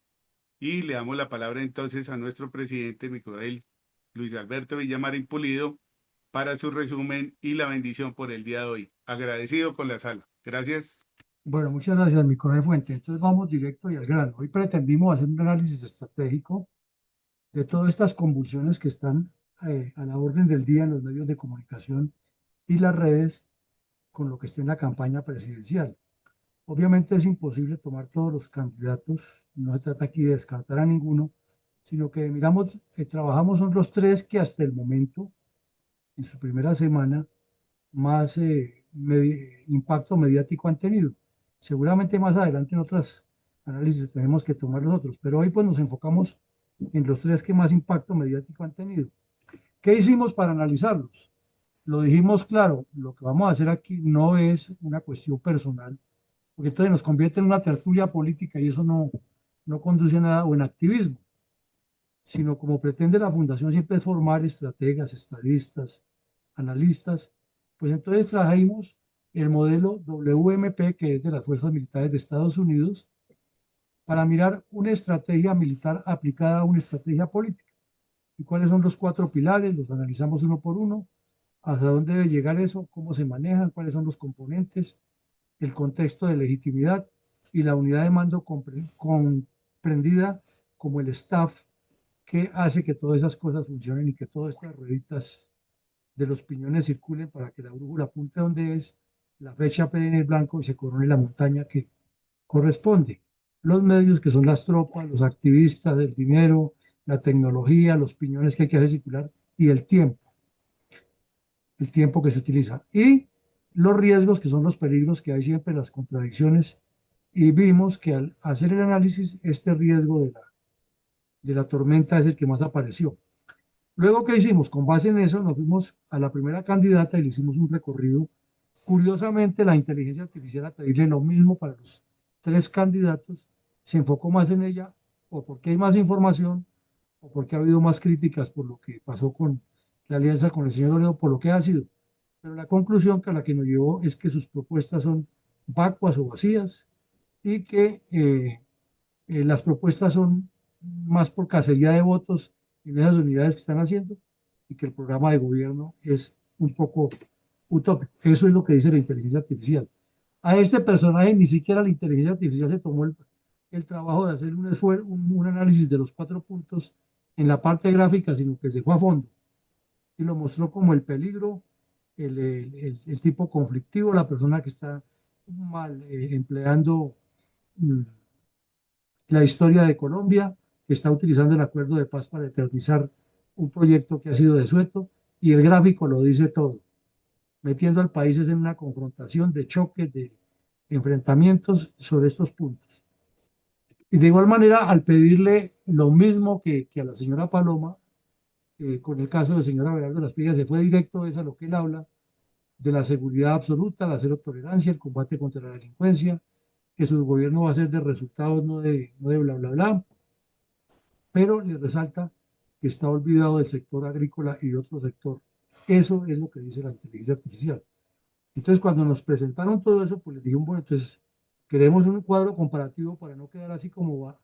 Y le damos la palabra entonces a nuestro presidente, mi coronel Luis Alberto Villamarín Pulido, para su resumen y la bendición por el día de hoy. Agradecido con la sala. Gracias. Bueno, muchas gracias, mi coronel Fuente. Entonces vamos directo y al grano. Hoy pretendimos hacer un análisis estratégico de todas estas convulsiones que están a la orden del día en los medios de comunicación y las redes con lo que está en la campaña presidencial. Obviamente es imposible tomar todos los candidatos, no se trata aquí de descartar a ninguno, sino que miramos, trabajamos son los 3 que hasta el momento, en su primera semana, más impacto mediático han tenido. Seguramente más adelante en otras análisis tenemos que tomar los otros, pero hoy pues nos enfocamos en los 3 que más impacto mediático han tenido. ¿Qué hicimos para analizarlos? Lo dijimos claro, lo que vamos a hacer aquí no es una cuestión personal, porque entonces nos convierte en una tertulia política y eso no conduce a nada, o en activismo. sino como pretende la fundación siempre es formar estrategas, estadistas, analistas, pues entonces trajimos el modelo WMP, que es de las Fuerzas Militares de Estados Unidos, para mirar una estrategia militar aplicada a una estrategia política. ¿Y cuáles son los 4 pilares? Los analizamos uno por uno. ¿Hacia dónde debe llegar eso? ¿Cómo se manejan? ¿Cuáles son los componentes? El contexto de legitimidad y la unidad de mando comprendida como el staff que hace que todas esas cosas funcionen y que todas estas rueditas de los piñones circulen para que la brújula apunte donde es, la flecha pegue en el blanco y se corone la montaña que corresponde. Los medios, que son las tropas, los activistas, el dinero, la tecnología, los piñones que hay que hacer circular y el tiempo que se utiliza. Y los riesgos, que son los peligros que hay siempre, las contradicciones. Y vimos que al hacer el análisis, este riesgo de la tormenta es el que más apareció. Luego, ¿qué hicimos? Con base en eso, nos fuimos a la primera candidata y le hicimos un recorrido. Curiosamente, la inteligencia artificial, a pedirle lo mismo para los 3 candidatos, se enfocó más en ella, o porque hay más información, o porque ha habido más críticas por lo que pasó con la alianza con el señor Oreo, por lo que ha sido. Pero la conclusión que a la que nos llevó es que sus propuestas son vacuas o vacías y que las propuestas son más por cacería de votos en esas unidades que están haciendo y que el programa de gobierno es un poco utópico. Eso es lo que dice la inteligencia artificial. A este personaje ni siquiera la inteligencia artificial se tomó el trabajo de hacer un esfuerzo, un análisis de los 4 puntos en la parte gráfica, sino que se fue a fondo y lo mostró como el peligro, el tipo conflictivo, la persona que está mal empleando la historia de Colombia, que está utilizando el acuerdo de paz para eternizar un proyecto que ha sido desueto, y el gráfico lo dice todo, metiendo al país en una confrontación de choques, de enfrentamientos sobre estos puntos. Y de igual manera, al pedirle lo mismo que a la señora Paloma, con el caso de la señora Belardo Las Pillas, se fue directo es a lo que él habla, de la seguridad absoluta, la cero tolerancia, el combate contra la delincuencia, que su gobierno va a ser de resultados, no de bla, bla, bla, pero le resalta que está olvidado del sector agrícola y de otro sector. Eso es lo que dice la inteligencia artificial. Entonces, cuando nos presentaron todo eso, pues les dije, bueno, entonces queremos un cuadro comparativo para no quedar así como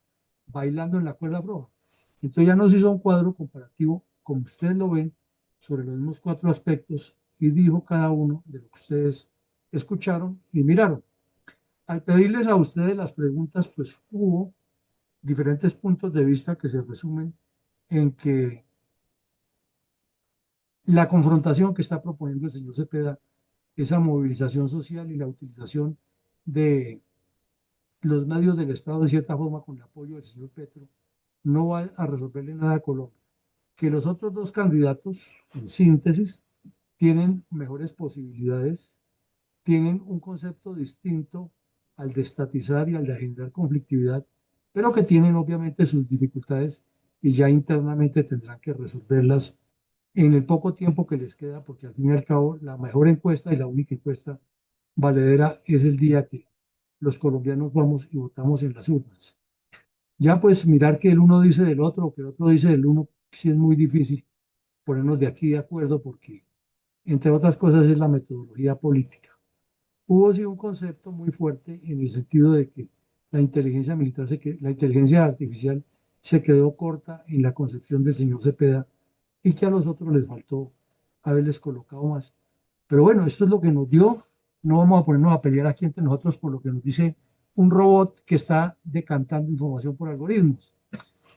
bailando en la cuerda floja. Entonces ya nos hizo un cuadro comparativo, como ustedes lo ven, sobre los mismos 4 aspectos y dijo cada uno de lo que ustedes escucharon y miraron. Al pedirles a ustedes las preguntas, pues hubo diferentes puntos de vista que se resumen en que la confrontación que está proponiendo el señor Cepeda, esa movilización social y la utilización de los medios del Estado, de cierta forma, con el apoyo del señor Petro, no va a resolverle nada a Colombia. Que los otros 2 candidatos, en síntesis, tienen mejores posibilidades, tienen un concepto distinto al de estatizar y al de generar conflictividad, pero que tienen obviamente sus dificultades y ya internamente tendrán que resolverlas en el poco tiempo que les queda, porque al fin y al cabo la mejor encuesta y la única encuesta valedera es el día que los colombianos vamos y votamos en las urnas. Ya pues mirar que el uno dice del otro o que el otro dice del uno, sí es muy difícil ponernos de aquí de acuerdo porque, entre otras cosas, es la metodología política. Hubo sí un concepto muy fuerte en el sentido de que la inteligencia militar, la inteligencia artificial se quedó corta en la concepción del señor Cepeda y que a los otros les faltó haberles colocado más. Pero bueno, esto es lo que nos dio. No vamos a ponernos a pelear aquí entre nosotros por lo que nos dice un robot que está decantando información por algoritmos.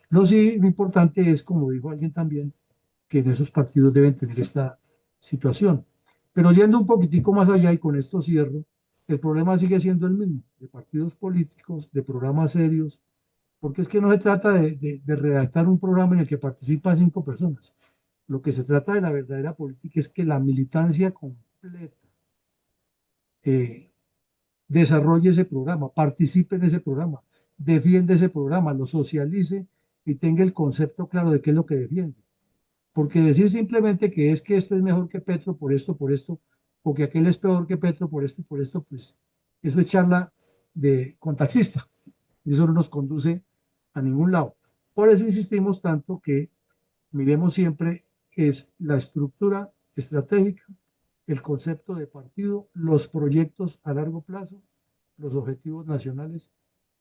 Lo importante es, como dijo alguien también, que en esos partidos deben tener esta situación. Pero yendo un poquitico más allá, y con esto cierro, el problema sigue siendo el mismo, de partidos políticos, de programas serios, porque es que no se trata de redactar un programa en el que participan 5 personas. Lo que se trata de la verdadera política es que la militancia completa eh, desarrolle ese programa, participe en ese programa, defiende ese programa, lo socialice y tenga el concepto claro de qué es lo que defiende. Porque decir simplemente que es que este es mejor que Petro por esto, o que aquel es peor que Petro por esto, pues eso es charla con taxista. Y eso no nos conduce a ningún lado. Por eso insistimos tanto que miremos siempre es la estructura estratégica, el concepto de partido, los proyectos a largo plazo, los objetivos nacionales,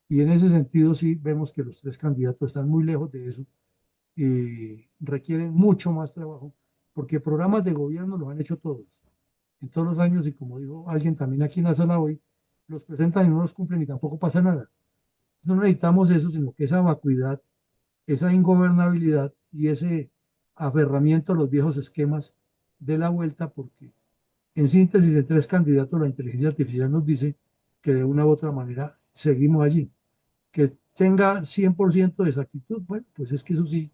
y en ese sentido sí vemos que los tres candidatos están muy lejos de eso y requieren mucho más trabajo, porque programas de gobierno los han hecho todos, en todos los años, y como dijo alguien también aquí en la sala hoy, los presentan y no los cumplen y tampoco pasa nada. No necesitamos eso, sino que esa vacuidad, esa ingobernabilidad y ese aferramiento a los viejos esquemas de la vuelta, porque en síntesis de tres candidatos la inteligencia artificial nos dice que de una u otra manera seguimos allí. Que tenga 100% de exactitud, bueno, pues es que eso sí,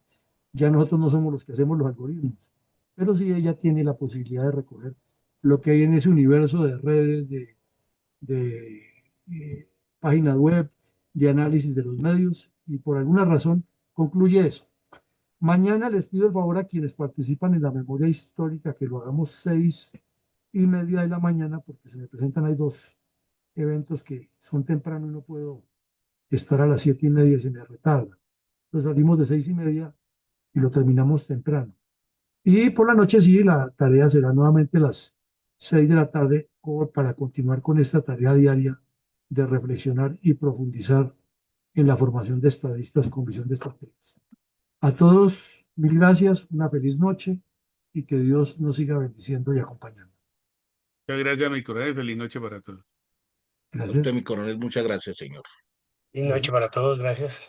ya nosotros no somos los que hacemos los algoritmos, pero sí ella tiene la posibilidad de recoger lo que hay en ese universo de redes, de páginas web, de análisis de los medios, y por alguna razón concluye eso. Mañana les pido el favor a quienes participan en la memoria histórica que lo hagamos 6:30 de la mañana, porque se me presentan, hay dos eventos que son temprano y no puedo estar a las 7:30, se me retarda. Entonces salimos de 6:30 y lo terminamos temprano. Y por la noche sí, la tarea será nuevamente las 6 de la tarde para continuar con esta tarea diaria de reflexionar y profundizar en la formación de estadistas con visión de estrategias. A todos, mil gracias, una feliz noche y que Dios nos siga bendiciendo y acompañando. Muchas gracias, mi coronel. Feliz noche para todos. A Gracias. usted, mi coronel, muchas gracias, señor. Y noche para todos, gracias.